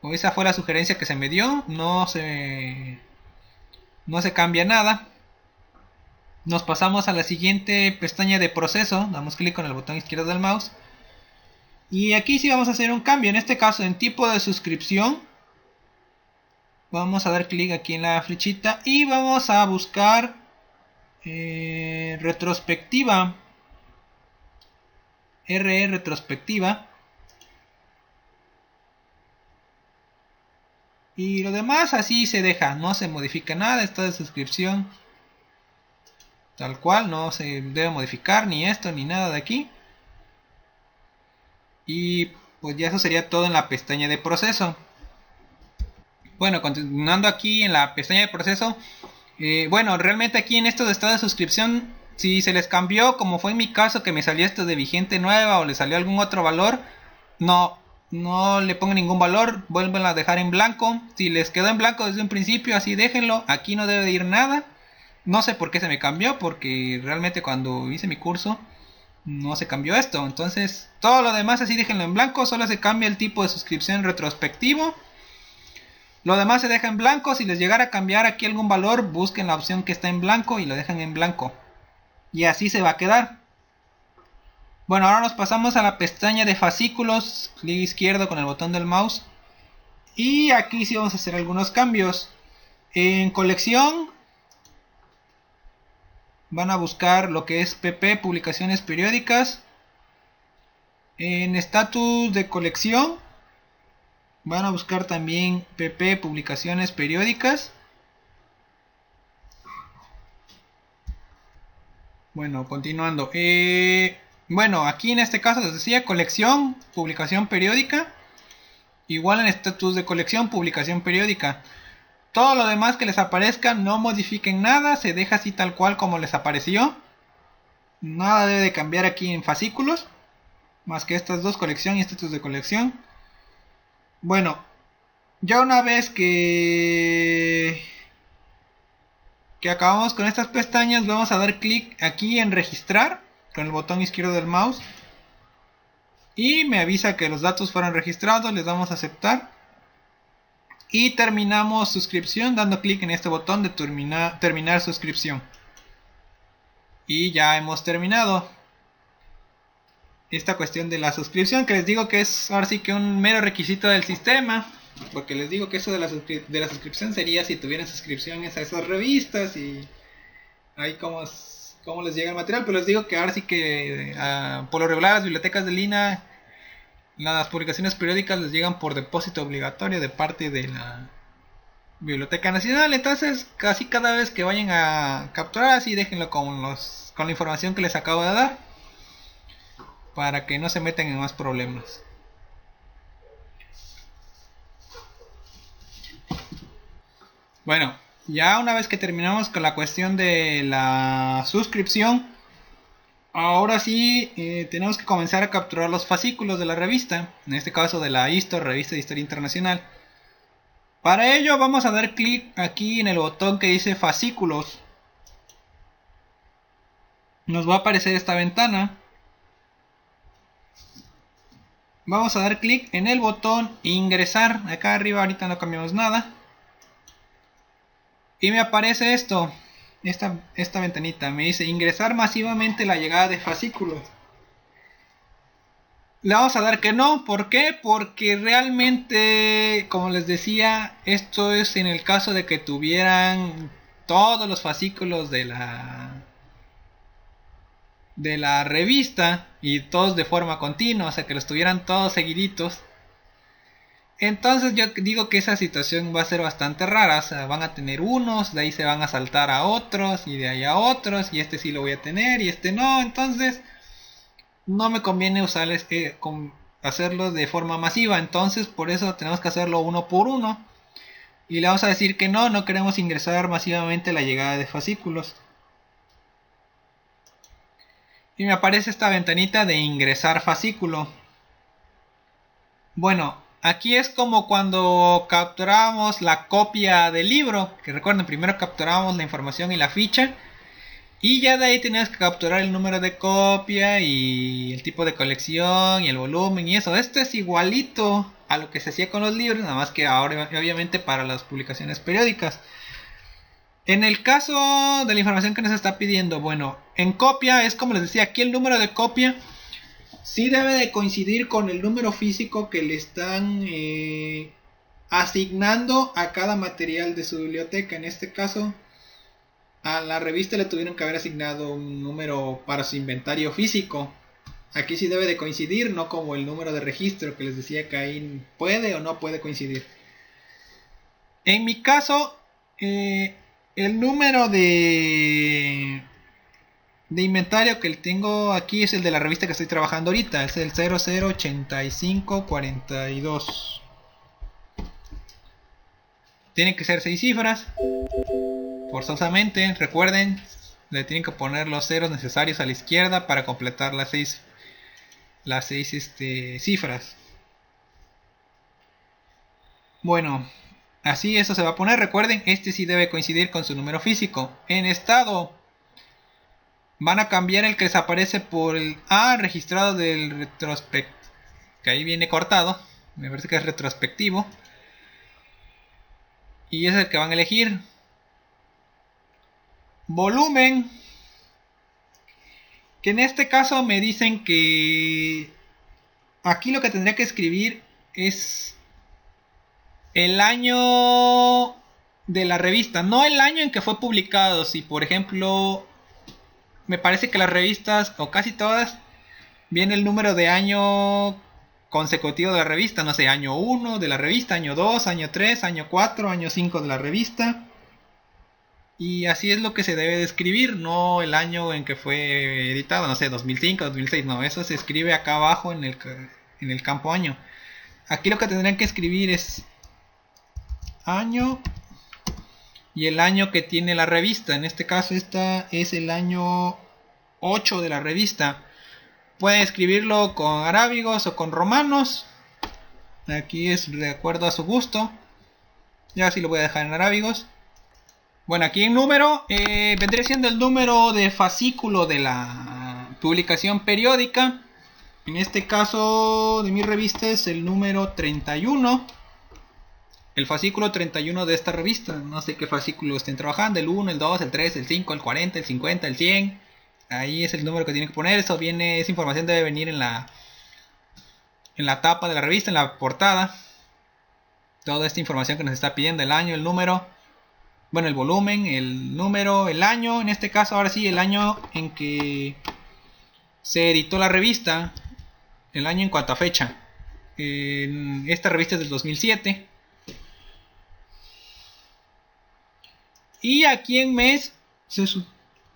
Speaker 1: o esa fue la sugerencia que se me dio. No se cambia nada. Nos pasamos a la siguiente pestaña de proceso, damos clic con el botón izquierdo del mouse y aquí sí vamos a hacer un cambio, en este caso en tipo de suscripción. Vamos a dar clic aquí en la flechita y vamos a buscar retrospectiva, retrospectiva, y lo demás así se deja, no se modifica nada. Esta de suscripción tal cual, no se debe modificar ni esto ni nada de aquí. Y pues ya eso sería todo en la pestaña de proceso. Bueno, continuando aquí en la pestaña de proceso, bueno, realmente aquí en esto de estado de suscripción, si se les cambió, como fue en mi caso que me salió esto de vigente nueva o le salió algún otro valor, no le pongan ningún valor, vuelven a dejar en blanco. Si les quedó en blanco desde un principio, así déjenlo, aquí no debe de ir nada. No sé por qué se me cambió, porque realmente cuando hice mi curso no se cambió esto. Entonces todo lo demás así déjenlo en blanco, solo se cambia el tipo de suscripción retrospectivo. Lo demás se deja en blanco. Si les llegara a cambiar aquí algún valor, busquen la opción que está en blanco y lo dejan en blanco. Y así se va a quedar. Bueno, ahora nos pasamos a la pestaña de fascículos. Clic izquierdo con el botón del mouse. Y aquí sí vamos a hacer algunos cambios. En colección van a buscar lo que es PP, publicaciones periódicas. En estatus de colección van a buscar también PP, publicaciones periódicas. Bueno, continuando. Bueno, aquí en este caso les decía colección, publicación periódica. Igual en estatus de colección, publicación periódica. Todo lo demás que les aparezca, no modifiquen nada, se deja así tal cual como les apareció. Nada debe de cambiar aquí en fascículos, más que estas dos, colección y estatus de colección. Bueno, ya una vez que acabamos con estas pestañas, vamos a dar clic aquí en registrar con el botón izquierdo del mouse y me avisa que los datos fueron registrados. Les damos a aceptar y terminamos suscripción dando clic en este botón de terminar suscripción. Y ya hemos terminado esta cuestión de la suscripción, que les digo que es ahora sí que un mero requisito del sistema, porque les digo que eso de la suscripción sería si tuvieran suscripciones a esas revistas y ahí cómo les llega el material. Pero les digo que ahora sí que por lo regular las bibliotecas de Lina, las publicaciones periódicas les llegan por depósito obligatorio de parte de la Biblioteca Nacional. Entonces casi cada vez que vayan a capturar, así déjenlo con la información que les acabo de dar, para que no se metan en más problemas. Bueno, ya una vez que terminamos con la cuestión de la suscripción, ahora sí tenemos que comenzar a capturar los fascículos de la revista, en este caso de la ISTOR, Revista de Historia Internacional. Para ello vamos a dar clic aquí en el botón que dice fascículos. Nos va a aparecer esta ventana. Vamos a dar clic en el botón ingresar. Acá arriba ahorita no cambiamos nada. Y me aparece esto. Esta ventanita. Me dice ingresar masivamente la llegada de fascículos. Le vamos a dar que no. ¿Por qué? Porque realmente, como les decía, esto es en el caso de que tuvieran todos los fascículos de la revista y todos de forma continua, o sea que los tuvieran todos seguiditos. Entonces yo digo que esa situación va a ser bastante rara. O sea, van a tener unos, de ahí se van a saltar a otros y de ahí a otros, y este sí lo voy a tener y este no. Entonces no me conviene hacerlo de forma masiva. Entonces por eso tenemos que hacerlo uno por uno. Y le vamos a decir que no queremos ingresar masivamente la llegada de fascículos. Y me aparece esta ventanita de ingresar fascículo. Bueno, aquí es como cuando capturábamos la copia del libro. Que recuerden, primero capturábamos la información y la ficha. Y ya de ahí tenías que capturar el número de copia y el tipo de colección y el volumen y eso. Esto es igualito, a lo que se hacía con los libros, nada más que ahora obviamente para las publicaciones periódicas. En el caso de la información que nos está pidiendo, bueno, en copia es como les decía, aquí el número de copia sí debe de coincidir con el número físico que le están asignando a cada material de su biblioteca. En este caso, a la revista le tuvieron que haber asignado un número para su inventario físico. Aquí sí debe de coincidir, no como el número de registro que les decía que ahí puede o no puede coincidir. En mi caso, el número de inventario que tengo aquí es el de la revista que estoy trabajando ahorita, es el 008542. Tienen que ser 6 cifras, forzosamente. Recuerden, le tienen que poner los ceros necesarios a la izquierda para completar las 6 cifras. Bueno, así eso se va a poner. Recuerden, este sí debe coincidir con su número físico. En estado van a cambiar el que les aparece por el A registrado del retrospectivo, que ahí viene cortado, me parece que es retrospectivo, y es el que van a elegir. Volumen, que en este caso me dicen que aquí lo que tendría que escribir es el año de la revista, no el año en que fue publicado. Si por ejemplo, me parece que las revistas, o casi todas, viene el número de año consecutivo de la revista, no sé, año 1 de la revista, año 2, año 3, año 4, año 5 de la revista. Y así es lo que se debe de escribir, no el año en que fue editado, no sé, 2005, 2006, no, eso se escribe acá abajo en el campo año. Aquí lo que tendrán que escribir es año y el año que tiene la revista. En este caso esta es el año 8 de la revista. Pueden escribirlo con arábigos o con romanos. Aquí es de acuerdo a su gusto. Ya sí lo voy a dejar en arábigos. Bueno, aquí en número vendría siendo el número de fascículo de la publicación periódica. En este caso de mi revista es el número 31. El fascículo 31 de esta revista. No sé qué fascículo estén trabajando. El 1, el 2, el 3, el 5, el 40, el 50, el 100. Ahí es el número que tienen que poner. Esa información debe venir en la tapa de la revista, en la portada. Toda esta información que nos está pidiendo, el año, el número, bueno, el volumen, el número, el año. En este caso, ahora sí, el año en que se editó la revista. El año en cuanto a fecha. Esta revista es del 2007. Y aquí en mes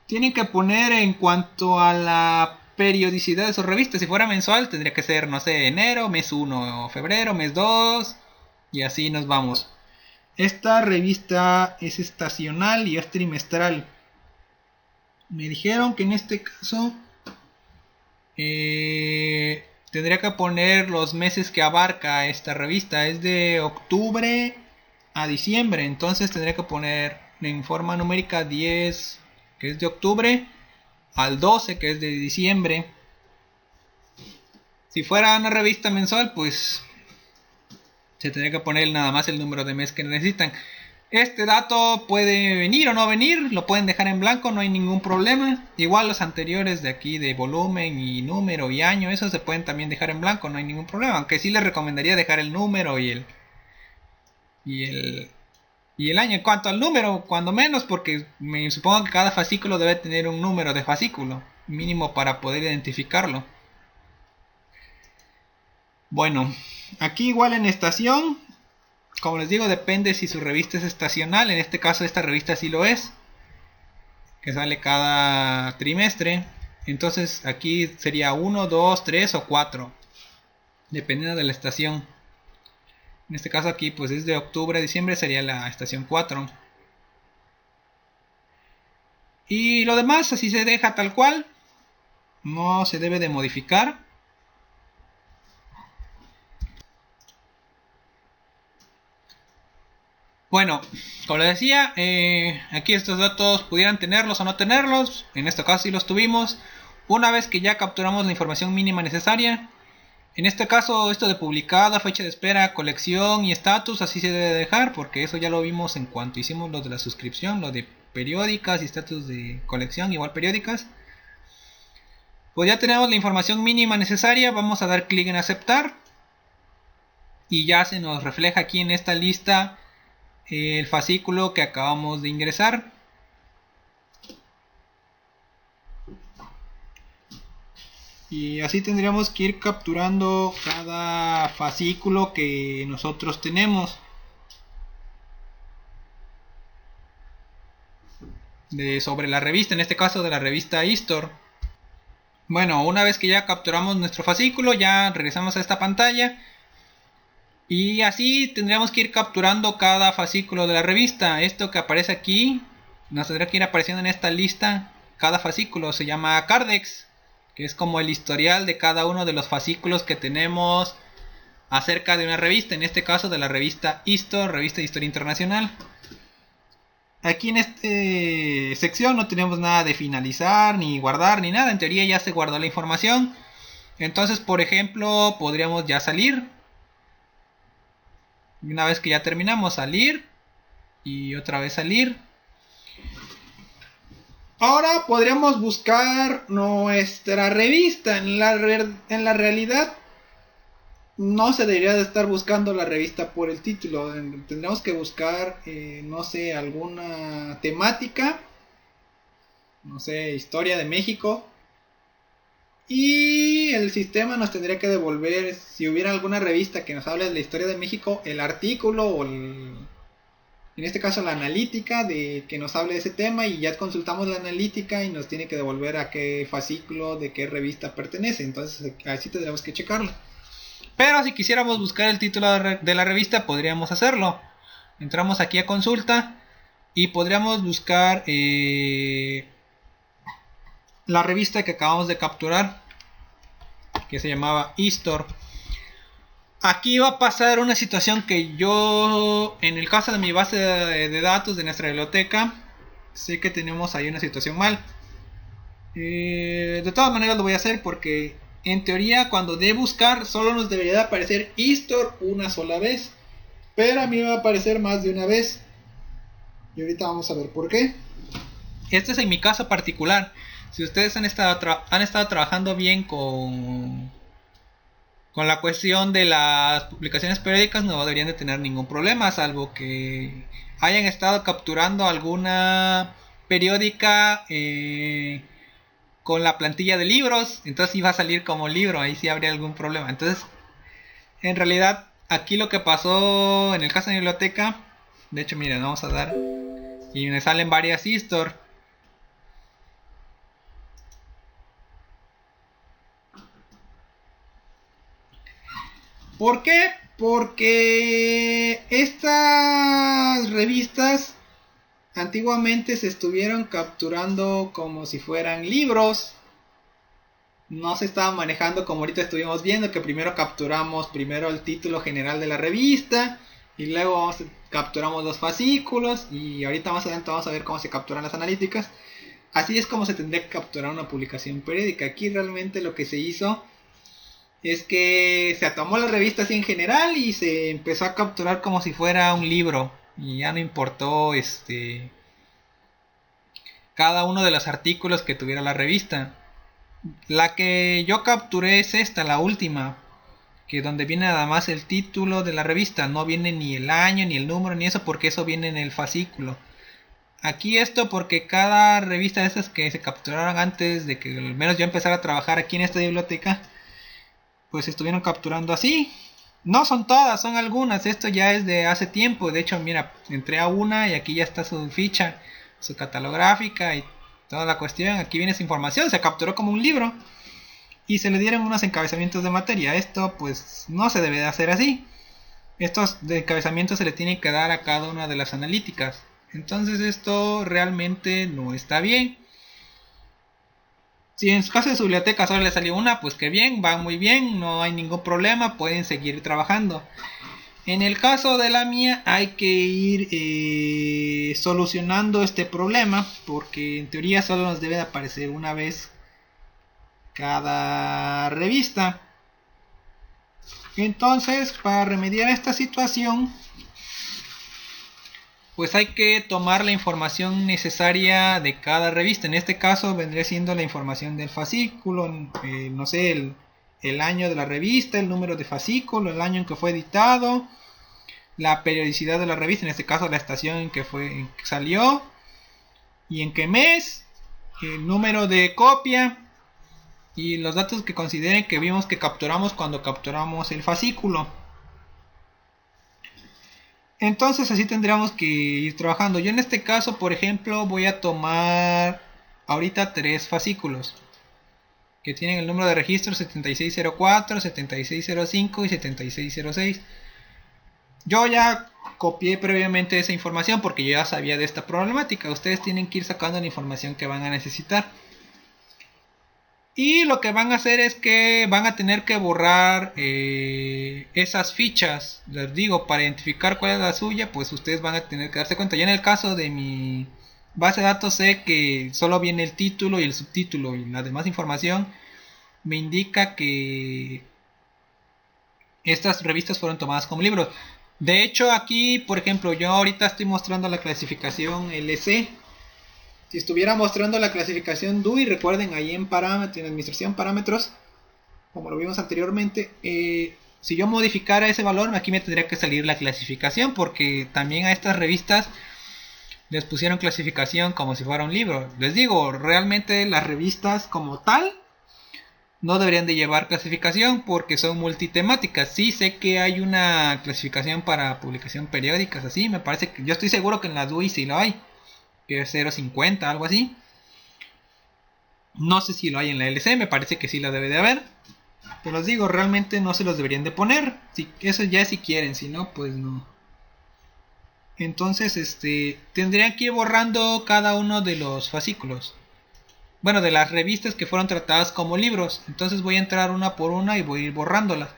Speaker 1: tienen que poner en cuanto a la periodicidad de su revista. Si fuera mensual tendría que ser, no sé, enero, mes 1, febrero, mes 2, y así nos vamos. Esta revista es estacional y es trimestral. Me dijeron que en este caso tendría que poner los meses que abarca esta revista. Es de octubre a diciembre, entonces tendría que poner en forma numérica 10, que es de octubre, al 12, que es de diciembre. Si fuera una revista mensual, pues se tendría que poner nada más el número de mes que necesitan. Este dato puede venir o no venir, lo pueden dejar en blanco, no hay ningún problema. Igual los anteriores de aquí de volumen y número y año, esos se pueden también dejar en blanco, no hay ningún problema. Aunque sí les recomendaría dejar el número y el año. En cuanto al número, cuando menos, porque me supongo que cada fascículo debe tener un número de fascículo mínimo para poder identificarlo. Bueno, aquí igual en estación, como les digo, depende si su revista es estacional. En este caso esta revista sí lo es, que sale cada trimestre. Entonces aquí sería 1, 2, 3 o 4, dependiendo de la estación. En este caso aquí pues es de octubre a diciembre, sería la estación 4. Y lo demás así se deja tal cual, no se debe de modificar. Bueno, como les decía, aquí estos datos pudieran tenerlos o no tenerlos. En este caso sí los tuvimos. Una vez que ya capturamos la información mínima necesaria, En este caso, esto de publicada, fecha de espera, colección y estatus, así se debe dejar, porque eso ya lo vimos en cuanto hicimos lo de la suscripción, lo de periódicas y estatus de colección, igual periódicas. Pues ya tenemos la información mínima necesaria, vamos a dar clic en aceptar. Y ya se nos refleja aquí en esta lista el fascículo que acabamos de ingresar. Y así tendríamos que ir capturando cada fascículo que nosotros tenemos sobre la revista, en este caso de la revista Histor. Bueno, una vez que ya capturamos nuestro fascículo, ya regresamos a esta pantalla. Y así tendríamos que ir capturando cada fascículo de la revista. Esto que aparece aquí nos tendrá que ir apareciendo en esta lista. Cada fascículo se llama Cardex, que es como el historial de cada uno de los fascículos que tenemos acerca de una revista, en este caso de la revista Histor, revista de Historia Internacional. Aquí en esta sección no tenemos nada de finalizar, ni guardar, ni nada. En teoría ya se guardó la información. Entonces, por ejemplo, podríamos ya salir. Una vez que ya terminamos, salir. Y otra vez salir. Ahora podríamos buscar nuestra revista. En la realidad no se debería de estar buscando la revista por el título. Tendríamos que buscar, no sé, alguna temática. No sé, historia de México. Y el sistema nos tendría que devolver, si hubiera alguna revista que nos hable de la historia de México, el artículo o en este caso la analítica de que nos hable de ese tema, y ya consultamos la analítica y nos tiene que devolver a qué fascículo de qué revista pertenece. Entonces así tendríamos que checarlo. Pero si quisiéramos buscar el título de la revista, podríamos hacerlo. Entramos aquí a consulta y podríamos buscar la revista que acabamos de capturar, que se llamaba Histor. Aquí va a pasar una situación que yo, en el caso de mi base de datos de nuestra biblioteca, sé que tenemos ahí una situación mal. De todas maneras lo voy a hacer porque en teoría cuando dé buscar solo nos debería de aparecer Histor una sola vez, pero a mí me va a aparecer más de una vez. Y ahorita vamos a ver por qué. Este es en mi caso particular. Si ustedes han estado trabajando bien con la cuestión de las publicaciones periódicas, no deberían de tener ningún problema, salvo que hayan estado capturando alguna periódica con la plantilla de libros. Entonces iba a salir como libro, ahí sí habría algún problema. Entonces, en realidad, aquí lo que pasó en el caso de mi biblioteca, de hecho, miren, vamos a dar y me salen varias Histor. ¿Por qué? Porque estas revistas antiguamente se estuvieron capturando como si fueran libros. No se estaban manejando como ahorita estuvimos viendo, que primero capturamos el título general de la revista y luego capturamos los fascículos, y ahorita más adelante vamos a ver cómo se capturan las analíticas. Así es como se tendría que capturar una publicación periódica. Aquí realmente lo que se hizo es que se tomó la revista así en general y se empezó a capturar como si fuera un libro, y ya no importó cada uno de los artículos que tuviera la revista. La que yo capturé es esta, la última, que donde viene nada más el título de la revista, no viene ni el año ni el número ni eso, porque eso viene en el fascículo. Aquí esto porque cada revista de esas que se capturaron antes de que al menos yo empezara a trabajar aquí en esta biblioteca, pues estuvieron capturando así. No son todas, son algunas. Esto ya es de hace tiempo. De hecho, mira, entré a una y aquí ya está su ficha, su catalográfica y toda la cuestión. Aquí viene esa información. Se capturó como un libro y se le dieron unos encabezamientos de materia. Esto pues no se debe de hacer así. Estos encabezamientos se le tienen que dar a cada una de las analíticas. Entonces esto realmente no está bien. Si en su caso de su biblioteca solo le salió una, pues que bien, va muy bien, no hay ningún problema, pueden seguir trabajando. En el caso de la mía hay que ir solucionando este problema, porque en teoría solo nos debe de aparecer una vez cada revista. Entonces, para remediar esta situación, pues hay que tomar la información necesaria de cada revista. En este caso vendría siendo la información del fascículo, no sé, el año de la revista, el número de fascículo, el año en que fue editado, la periodicidad de la revista, en este caso la estación en que salió y en qué mes, el número de copia y los datos que consideren que vimos que capturamos cuando capturamos el fascículo. Entonces así tendríamos que ir trabajando. Yo en este caso, por ejemplo, voy a tomar ahorita 3 fascículos que tienen el número de registro 7604, 7605 y 7606. Yo ya copié previamente esa información porque yo ya sabía de esta problemática. Ustedes tienen que ir sacando la información que van a necesitar. Y lo que van a hacer es que van a tener que borrar esas fichas. Les digo, para identificar cuál es la suya, pues ustedes van a tener que darse cuenta. Yo en el caso de mi base de datos sé que solo viene el título y el subtítulo y la demás información me indica que estas revistas fueron tomadas como libros. De hecho aquí, por ejemplo, yo ahorita estoy mostrando la clasificación LC. Si estuviera mostrando la clasificación DUI, recuerden ahí en parámetros, en administración parámetros, como lo vimos anteriormente, si yo modificara ese valor, aquí me tendría que salir la clasificación, porque también a estas revistas les pusieron clasificación como si fuera un libro. Les digo, realmente las revistas como tal no deberían de llevar clasificación porque son multitemáticas. Sí sé que hay una clasificación para publicación periódicas, así, me parece que yo estoy seguro que en la DUI sí lo hay, que es 0.50, algo así. No sé si lo hay en la LC, me parece que sí la debe de haber. Pero os digo, realmente no se los deberían de poner. Eso ya si quieren, si no, pues no. Entonces, tendrían que ir borrando cada uno de los fascículos. Bueno, de las revistas que fueron tratadas como libros. Entonces voy a entrar una por una y voy a ir borrándolas.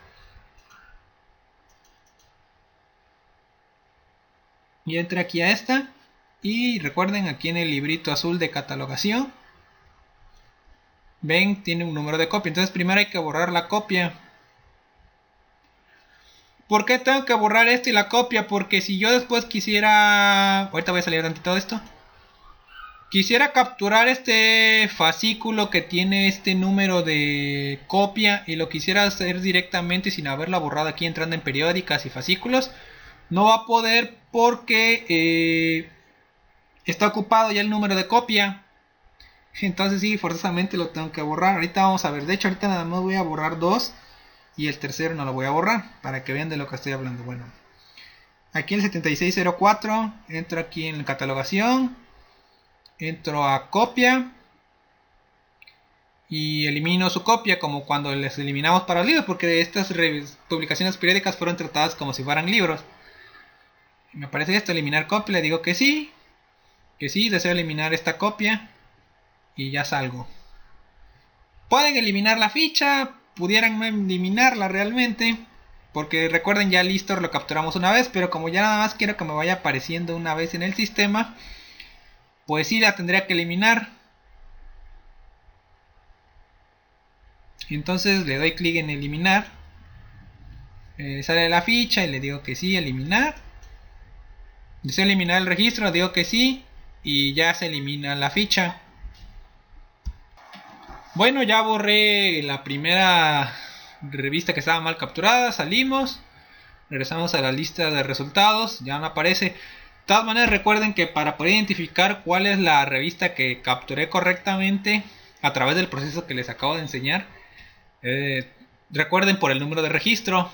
Speaker 1: Y entré aquí a esta. Y recuerden, aquí en el librito azul de catalogación, ven, tiene un número de copia. Entonces primero hay que borrar la copia. ¿Por qué tengo que borrar esto y la copia? Porque si yo después quisiera... Ahorita voy a salir tantito de esto. Quisiera capturar este fascículo que tiene este número de copia y lo quisiera hacer directamente sin haberla borrado aquí entrando en periódicas y fascículos. No va a poder porque está ocupado ya el número de copia. Entonces sí, forzosamente lo tengo que borrar. Ahorita vamos a ver. De hecho ahorita nada más voy a borrar 2. Y el tercero no lo voy a borrar. Para que vean de lo que estoy hablando. Bueno. Aquí en el 7604. Entro aquí en catalogación. Entro a copia. Y elimino su copia. Como cuando les eliminamos para los libros. Porque estas publicaciones periódicas fueron tratadas como si fueran libros. Me aparece esto. Eliminar copia. Le digo que sí. Que sí. Deseo eliminar esta copia. Y ya salgo. Pueden eliminar la ficha, pudieran no eliminarla realmente, porque recuerden, ya listo, lo capturamos una vez, pero como ya nada más quiero que me vaya apareciendo una vez en el sistema, pues sí la tendría que eliminar. Entonces le doy clic en eliminar, sale la ficha y le digo que sí, eliminar. Deseo eliminar el registro, le digo que sí, y ya se elimina la ficha. Bueno, ya borré la primera revista que estaba mal capturada, salimos, regresamos a la lista de resultados, ya no aparece. De todas maneras, recuerden que para poder identificar cuál es la revista que capturé correctamente a través del proceso que les acabo de enseñar, recuerden por el número de registro,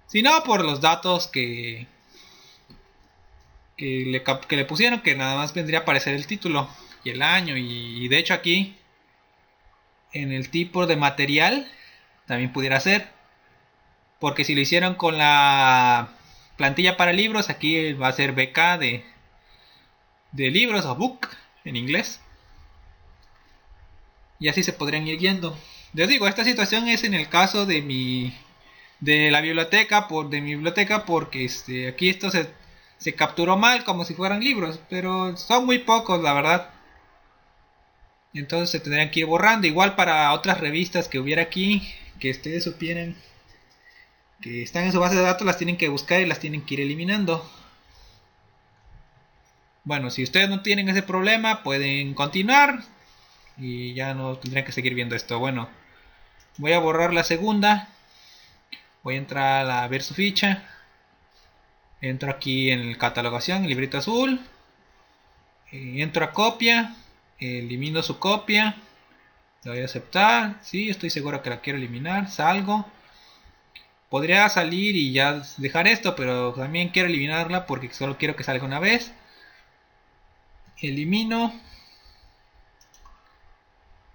Speaker 1: si no por los datos que le pusieron, que nada más vendría a aparecer el título y el año, y de hecho aquí en el tipo de material también pudiera ser, porque si lo hicieron con la plantilla para libros, aquí va a ser BK de libros o book en inglés, y así se podrían ir guiando. Les digo, esta situación es en el caso de mi biblioteca, porque aquí esto se capturó mal como si fueran libros, pero son muy pocos la verdad. Entonces se tendrían que ir borrando. Igual para otras revistas que hubiera aquí, que ustedes supieran que están en su base de datos las tienen que buscar y las tienen que ir eliminando. Bueno, si ustedes no tienen ese problema, pueden continuar y ya no tendrían que seguir viendo esto. Bueno, voy a borrar la segunda. Voy a entrar a ver su ficha. Entro aquí en catalogación, el librito azul. Entro a copia. Elimino su copia. Le doy a aceptar. Sí, estoy seguro que la quiero eliminar. Salgo. Podría salir y ya dejar esto, pero también quiero eliminarla porque solo quiero que salga una vez. Elimino.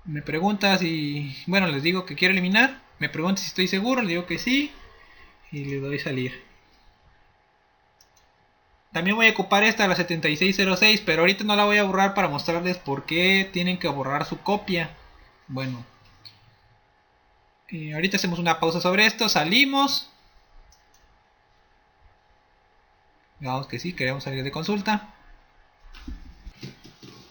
Speaker 1: Me pregunta si... Bueno, les digo que quiero eliminar. Me pregunta si estoy seguro. Le digo que sí. Y le doy salir. También voy a ocupar esta, la 7606. Pero ahorita no la voy a borrar para mostrarles por qué tienen que borrar su copia. Bueno. Ahorita hacemos una pausa sobre esto. Salimos. Digamos que sí, queremos salir de consulta.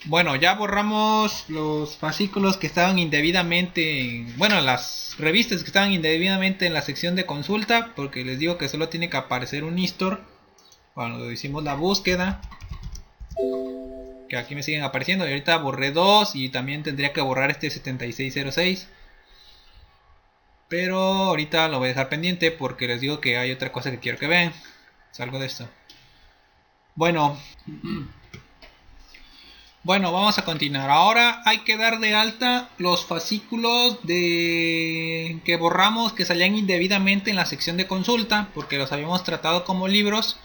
Speaker 1: Bueno, ya borramos los fascículos que estaban indebidamente, bueno, las revistas que estaban indebidamente en la sección de consulta, porque les digo que solo tiene que aparecer un ISTOR. Cuando hicimos la búsqueda, que aquí me siguen apareciendo, y ahorita borré dos y también tendría que borrar este 7606. Pero ahorita lo voy a dejar pendiente porque les digo que hay otra cosa que quiero que vean. Salgo de esto. Bueno, vamos a continuar. Ahora hay que dar de alta los fascículos que borramos, que salían indebidamente en la sección de consulta, porque los habíamos tratado como libros.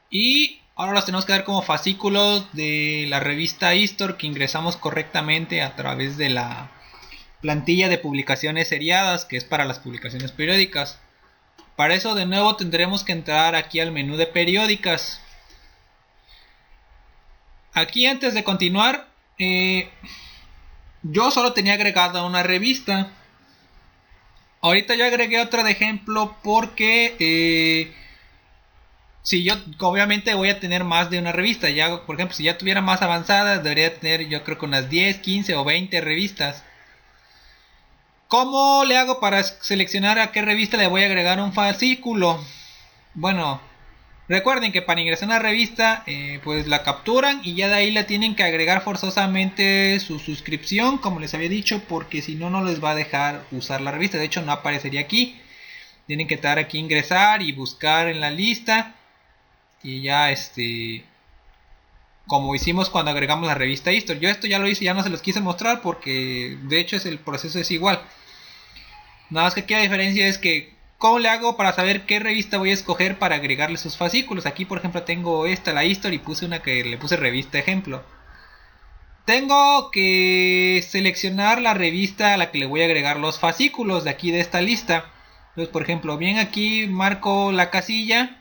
Speaker 1: Y ahora los tenemos que dar como fascículos de la revista ISTOR que ingresamos correctamente a través de la plantilla de publicaciones seriadas, que es para las publicaciones periódicas. Para eso de nuevo tendremos que entrar aquí al menú de periódicas. Aquí antes de continuar, yo solo tenía agregada una revista. Ahorita yo agregué otra de ejemplo porque si yo obviamente voy a tener más de una revista. Ya, por ejemplo, si ya tuviera más avanzada, debería tener yo creo que unas 10, 15 o 20 revistas. ¿Cómo le hago para seleccionar a qué revista le voy a agregar un fascículo? Bueno, recuerden que para ingresar a una revista, pues la capturan y ya de ahí la tienen que agregar forzosamente su suscripción, como les había dicho, porque si no, no les va a dejar usar la revista. De hecho, no aparecería aquí. Tienen que estar aquí, ingresar y buscar en la lista. Y ya como hicimos cuando agregamos la revista ISTOR. Yo esto ya lo hice, ya no se los quise mostrar porque de hecho el proceso es igual. Nada más que aquí la diferencia es que ¿cómo le hago para saber qué revista voy a escoger para agregarle sus fascículos? Aquí por ejemplo tengo esta, la ISTOR, y puse una que le puse revista ejemplo. Tengo que seleccionar la revista a la que le voy a agregar los fascículos de aquí de esta lista. Entonces por ejemplo, bien aquí marco la casilla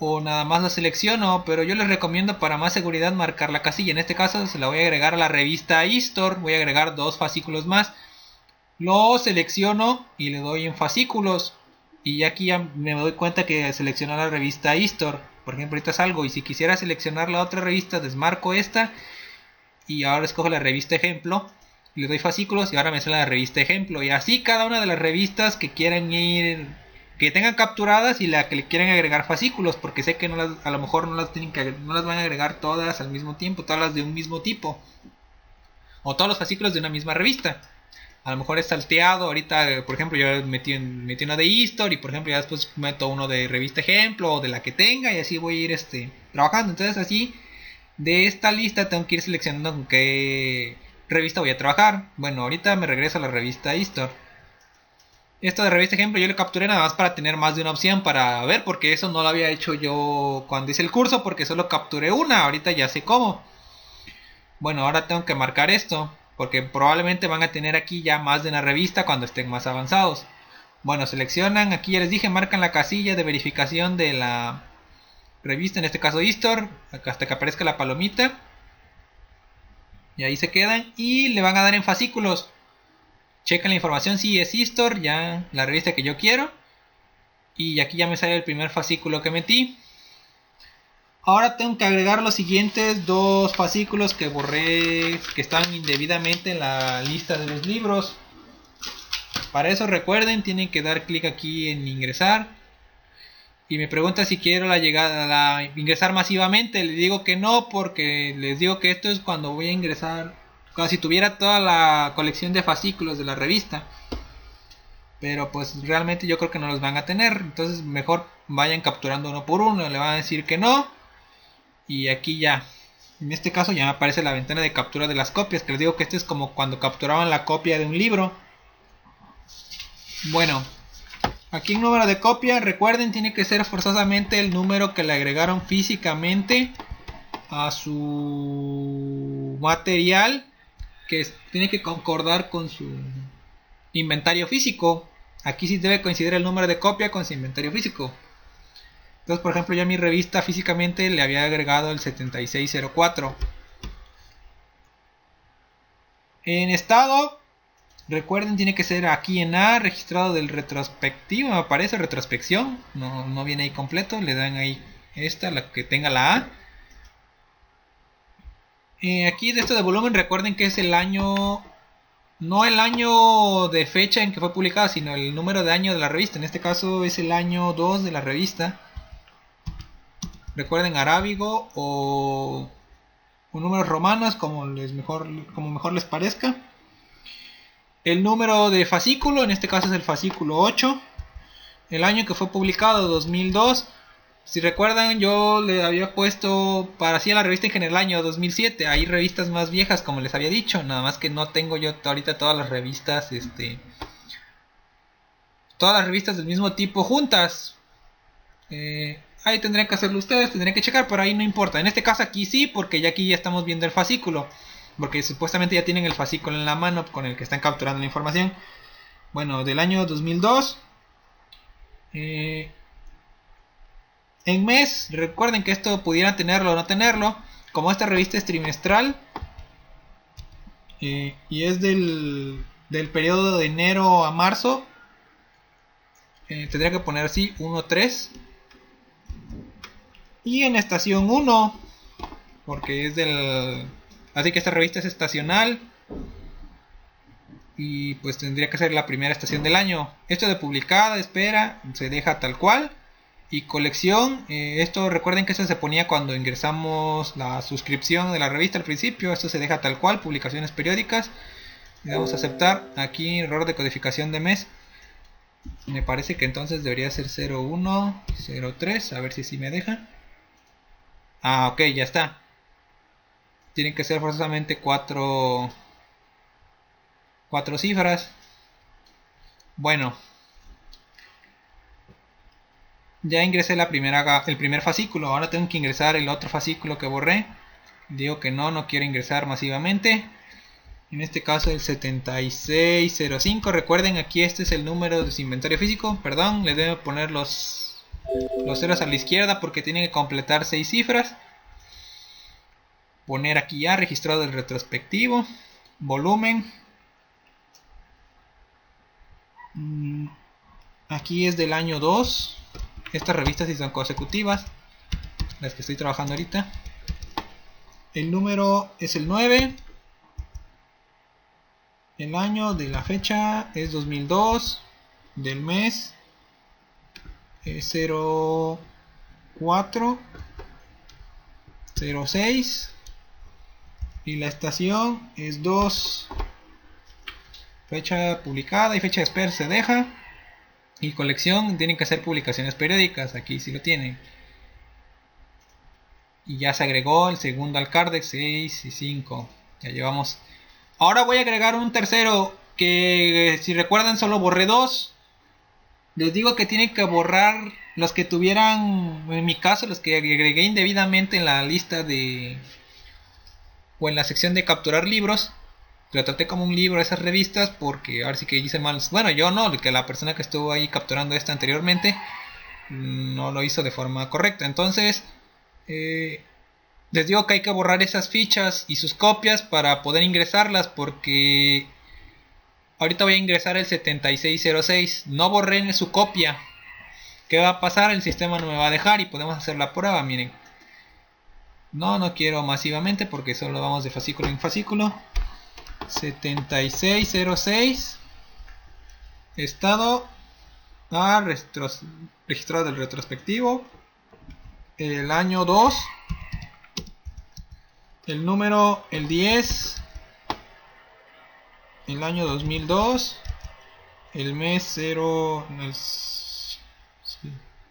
Speaker 1: o nada más la selecciono, pero yo les recomiendo para más seguridad marcar la casilla. En este caso se la voy a agregar a la revista ISTOR, voy a agregar dos fascículos más. Lo selecciono y le doy en fascículos. Y aquí ya me doy cuenta que seleccionó la revista ISTOR. Por ejemplo, ahorita salgo y si quisiera seleccionar la otra revista, desmarco esta. Y ahora escojo la revista ejemplo. Le doy fascículos y ahora me sale la revista ejemplo. Y así cada una de las revistas que quieran ir, que tengan capturadas y la que le quieran agregar fascículos. Porque sé que a lo mejor no las van a agregar todas al mismo tiempo, todas las de un mismo tipo. O todos los fascículos de una misma revista. A lo mejor es salteado. Ahorita, por ejemplo, yo metí uno de ISTOR y por ejemplo ya después meto uno de revista ejemplo o de la que tenga y así voy a ir trabajando. Entonces así de esta lista tengo que ir seleccionando con qué revista voy a trabajar. Bueno, ahorita me regreso a la revista ISTOR. Esto de revista ejemplo yo lo capturé nada más para tener más de una opción para ver, porque eso no lo había hecho yo cuando hice el curso, porque solo capturé una. Ahorita ya sé cómo. Bueno, ahora tengo que marcar esto, porque probablemente van a tener aquí ya más de una revista cuando estén más avanzados. Bueno, seleccionan, aquí ya les dije, marcan la casilla de verificación de la revista, en este caso ISTOR, hasta que aparezca la palomita. Y ahí se quedan y le van a dar en fascículos. Checan la información, si es ISTOR, ya la revista que yo quiero. Y aquí ya me sale el primer fascículo que metí. Ahora tengo que agregar los siguientes dos fascículos que borré, que estaban indebidamente en la lista de los libros. Para eso recuerden, tienen que dar clic aquí en ingresar. Y me pregunta si quiero ingresar masivamente. Les digo que no, porque les digo que esto es cuando voy a ingresar, como si tuviera toda la colección de fascículos de la revista. Pero pues realmente yo creo que no los van a tener. Entonces mejor vayan capturando uno por uno. Le van a decir que no. Y aquí ya. En este caso ya me aparece la ventana de captura de las copias. Que les digo que esto es como cuando capturaban la copia de un libro. Bueno. Aquí en número de copia, recuerden, tiene que ser forzosamente el número que le agregaron físicamente a su material, que tiene que concordar con su inventario físico. Aquí sí debe coincidir el número de copia con su inventario físico. Entonces, por ejemplo, yo a mi revista físicamente le había agregado el 7604. En estado, recuerden, tiene que ser aquí en A, registrado del retrospectivo, me aparece retrospección, no viene ahí completo, le dan ahí esta, la que tenga la A. Aquí de esto de volumen, recuerden que es el año, no el año de fecha en que fue publicada, sino el número de año de la revista. En este caso es el año 2 de la revista. Recuerden arábigo o números romanos, como mejor les parezca. El número de fascículo, en este caso es el fascículo 8. El año que fue publicado, 2002. Si recuerdan, yo le había puesto para así a la revista en general año 2007. Hay revistas más viejas, como les había dicho. Nada más que no tengo yo ahorita todas las revistas, todas las revistas del mismo tipo juntas. Ahí tendrían que hacerlo ustedes, tendrían que checar, pero ahí no importa. En este caso aquí sí, porque ya aquí ya estamos viendo el fascículo. Porque supuestamente ya tienen el fascículo en la mano con el que están capturando la información. Bueno, del año 2002. En mes, recuerden que esto pudieran tenerlo o no tenerlo. Como esta revista es trimestral. Y es del periodo de enero a marzo. Tendría que poner así 1-3. Y en estación 1. Porque es del... Así que esta revista es estacional. Y pues tendría que ser la primera estación del año. Esto de publicada, espera, se deja tal cual. Y colección, esto recuerden que esto se ponía cuando ingresamos la suscripción de la revista al principio. Esto se deja tal cual, publicaciones periódicas. Le damos a aceptar. Aquí error de codificación de mes. Me parece que entonces debería ser 01, 03. A ver si me deja. Ah, ok, ya está. Tienen que ser forzosamente 4 cifras. Bueno, ya ingresé el primer fascículo. Ahora tengo que ingresar el otro fascículo que borré. Digo que no quiero ingresar masivamente. En este caso el 7605. Recuerden, aquí este es el número de su inventario físico. Perdón, le debo poner los ceros a la izquierda porque tienen que completar 6 cifras. Poner aquí ya registrado el retrospectivo. Volumen. Aquí es del año 2. Estas revistas sí son consecutivas, las que estoy trabajando ahorita. El número es el 9. El año de la fecha es 2002. Del mes es 04 06. Y la estación es 2. Fecha publicada y fecha de espera se deja. Y colección, tienen que hacer publicaciones periódicas. Aquí sí lo tienen. Y ya se agregó el segundo al Cardex, 6 y 5. Ya llevamos. Ahora voy a agregar un tercero. Que si recuerdan solo borré 2. Les digo que tienen que borrar los que tuvieran, en mi caso, los que agregué indebidamente en la lista de... o en la sección de capturar libros. Lo traté como un libro esas revistas porque ahora sí que hice mal. Bueno, yo no, que la persona que estuvo ahí capturando esta anteriormente no lo hizo de forma correcta. Entonces, les digo que hay que borrar esas fichas y sus copias para poder ingresarlas porque ahorita voy a ingresar el 7606. No borré su copia. ¿Qué va a pasar? El sistema no me va a dejar y podemos hacer la prueba, miren. No quiero masivamente porque solo vamos de fascículo en fascículo. 7606. Estado registrado del retrospectivo. El año 2. El número, el 10. El año 2002. El mes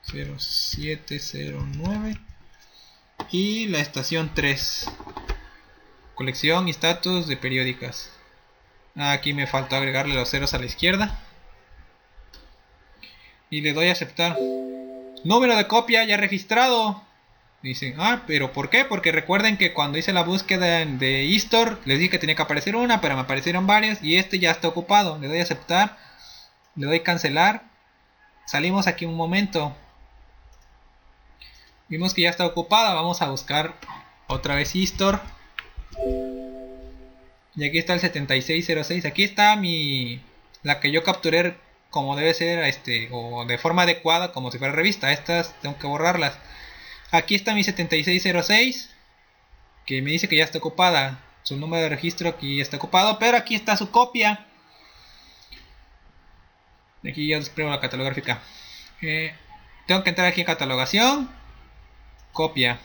Speaker 1: 0709. Y la estación 3. Colección y estatus de periódicas. Aquí me faltó agregarle los ceros a la izquierda. Y le doy a aceptar. Número de copia ya registrado. Dicen, pero ¿por qué? Porque recuerden que cuando hice la búsqueda de eStore les dije que tenía que aparecer una, pero me aparecieron varias y este ya está ocupado. Le doy a aceptar. Le doy cancelar. Salimos aquí un momento. Vimos que ya está ocupada. Vamos a buscar otra vez eStore. Y aquí está el 7606. Aquí está la que yo capturé como debe ser, o de forma adecuada, como si fuera revista. Estas tengo que borrarlas. Aquí está mi 7606, que me dice que ya está ocupada. Su número de registro aquí ya está ocupado, pero aquí está su copia. Aquí ya exprimo la catalográfica. Tengo que entrar aquí en catalogación, copia.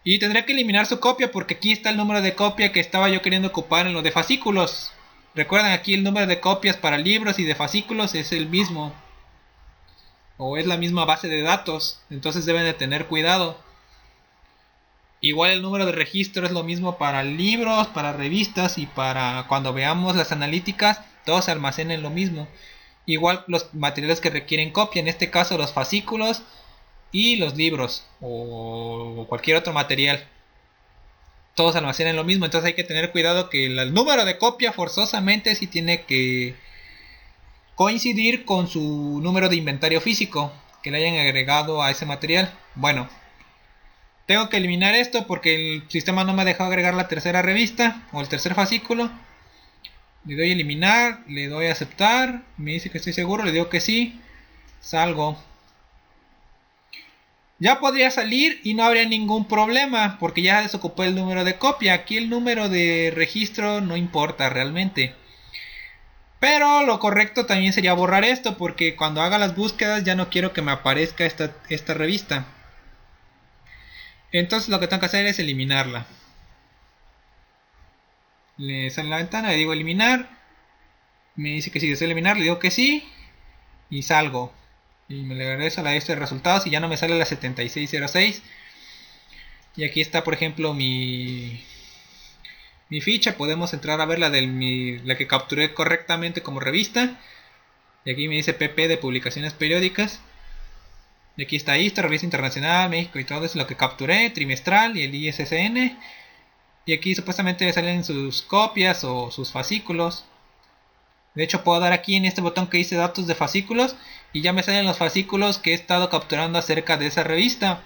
Speaker 1: Y tendré que eliminar su copia porque aquí está el número de copia que estaba yo queriendo ocupar en lo de fascículos. Recuerden, aquí el número de copias para libros y de fascículos es el mismo. O es la misma base de datos. Entonces deben de tener cuidado. Igual el número de registro es lo mismo para libros, para revistas y para cuando veamos las analíticas. Todos se almacenan lo mismo. Igual los materiales que requieren copia. En este caso los fascículos y los libros. O cualquier otro material. Todos almacenan lo mismo, entonces hay que tener cuidado que el número de copia forzosamente sí tiene que coincidir con su número de inventario físico que le hayan agregado a ese material. Bueno, tengo que eliminar esto porque el sistema no me ha dejado agregar la tercera revista o el tercer fascículo. Le doy a eliminar, le doy a aceptar, me dice que estoy seguro, le digo que sí, salgo. Ya podría salir y no habría ningún problema porque ya desocupó el número de copia. Aquí el número de registro no importa realmente. Pero lo correcto también sería borrar esto porque cuando haga las búsquedas ya no quiero que me aparezca esta revista. Entonces lo que tengo que hacer es eliminarla. Le sale la ventana, le digo eliminar. Me dice que si deseo eliminar, le digo que sí. Y salgo. Y me le regreso a la lista de resultados y ya no me sale la 7606. Y aquí está, por ejemplo, mi ficha. Podemos entrar a ver la que capturé correctamente como revista. Y aquí me dice PP de publicaciones periódicas. Y aquí está esto, Revista Internacional, México y todo eso, lo que capturé, trimestral y el ISSN. Y aquí supuestamente salen sus copias o sus fascículos. De hecho puedo dar aquí en este botón que dice datos de fascículos y ya me salen los fascículos que he estado capturando acerca de esa revista.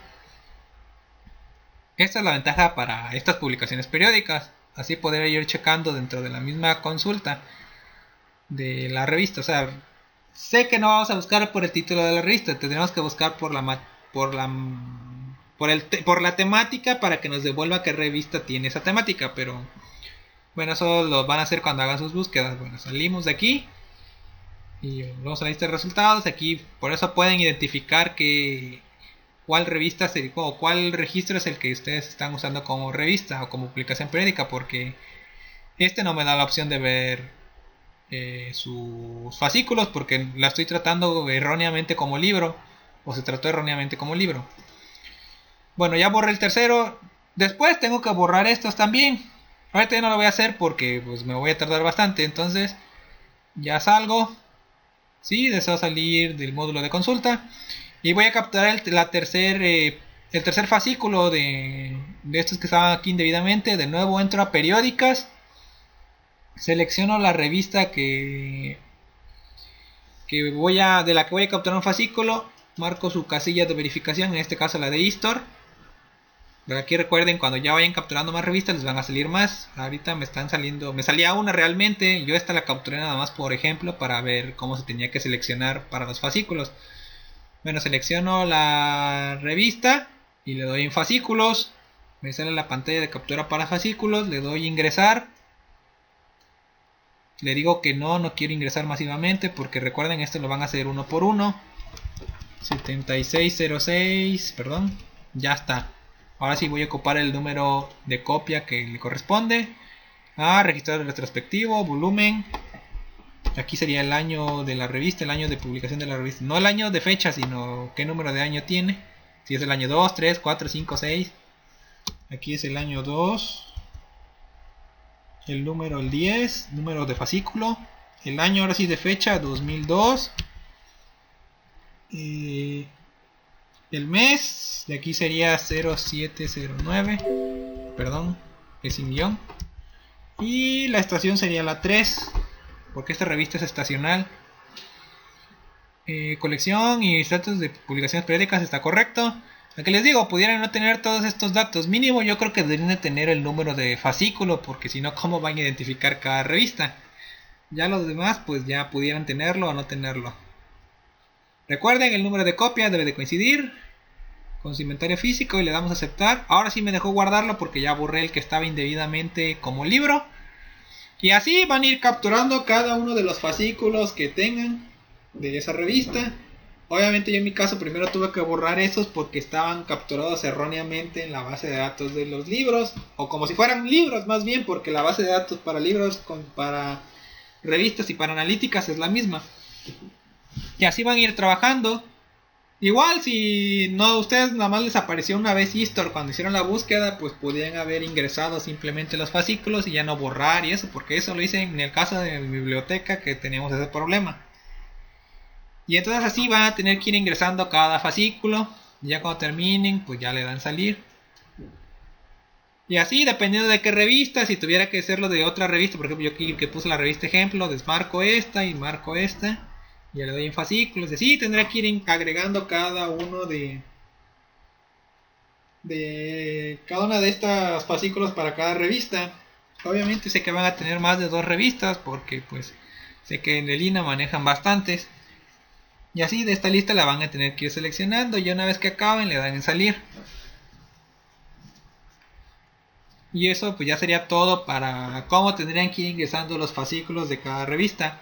Speaker 1: Esta es la ventaja para estas publicaciones periódicas. Así poder ir checando dentro de la misma consulta de la revista. O sea, sé que no vamos a buscar por el título de la revista, tendremos que buscar por la temática para que nos devuelva qué revista tiene esa temática, pero bueno, eso lo van a hacer cuando hagan sus búsquedas. Bueno, salimos de aquí y vamos a la lista de resultados. Aquí por eso pueden identificar cuál revista o cuál registro es el que ustedes están usando como revista o como publicación periódica, porque este no me da la opción de ver sus fascículos porque la estoy tratando erróneamente como libro, o se trató erróneamente como libro. Bueno, ya borré el tercero. Después tengo que borrar estos también. Ahorita ya no lo voy a hacer porque pues me voy a tardar bastante. Entonces ya salgo. Sí, deseo salir del módulo de consulta. Y voy a capturar el tercer fascículo de estos que estaban aquí indebidamente. De nuevo entro a periódicas. Selecciono la revista de la que voy a capturar un fascículo. Marco su casilla de verificación, en este caso la de eStore. Pero aquí recuerden, cuando ya vayan capturando más revistas les van a salir más. Ahorita me están saliendo, me salía una realmente. Yo esta la capturé nada más por ejemplo para ver cómo se tenía que seleccionar para los fascículos. Bueno, selecciono la revista y le doy en fascículos. Me sale la pantalla de captura para fascículos, le doy ingresar. Le digo que no quiero ingresar masivamente porque recuerden, esto lo van a hacer uno por uno. 7606, perdón, ya está. Ahora sí voy a ocupar el número de copia que le corresponde. Registrar el retrospectivo, volumen. Aquí sería el año de la revista, el año de publicación de la revista. No el año de fecha, sino qué número de año tiene. Si es el año 2, 3, 4, 5, 6. Aquí es el año 2. El número el 10, número de fascículo. El año ahora sí de fecha, 2002. El mes, de aquí sería 0709. Perdón, es sin guión. Y la estación sería la 3, porque esta revista es estacional. Colección y estatus de publicaciones periódicas está correcto. Aunque les digo, pudieran no tener todos estos datos. Mínimo yo creo que deberían de tener el número de fascículo, porque si no, ¿cómo van a identificar cada revista? Ya los demás pues ya pudieran tenerlo o no tenerlo. Recuerden, el número de copia debe de coincidir con su inventario físico y le damos a aceptar. Ahora sí me dejó guardarlo porque ya borré el que estaba indebidamente como libro. Y así van a ir capturando cada uno de los fascículos que tengan de esa revista. Obviamente yo en mi caso primero tuve que borrar esos porque estaban capturados erróneamente en la base de datos de los libros, o como si fueran libros más bien, porque la base de datos para libros, para revistas y para analíticas es la misma. Y así van a ir trabajando. Igual si no ustedes nada más les apareció una vez Istor cuando hicieron la búsqueda, pues podían haber ingresado simplemente los fascículos y ya no borrar y eso, porque eso lo hice en el caso de mi biblioteca que teníamos ese problema. Y entonces así van a tener que ir ingresando cada fascículo. Y ya cuando terminen, pues ya le dan salir. Y así, dependiendo de qué revista, si tuviera que hacerlo de otra revista, por ejemplo, yo aquí que puse la revista ejemplo, desmarco esta y marco esta. Y ya le doy en fascículos. Y así tendré que ir agregando cada uno de cada una de estas fascículos para cada revista. Obviamente sé que van a tener más de 2 revistas porque pues sé que en el INA manejan bastantes. Y así de esta lista la van a tener que ir seleccionando y una vez que acaben le dan en salir. Y eso pues ya sería todo para cómo tendrían que ir ingresando los fascículos de cada revista.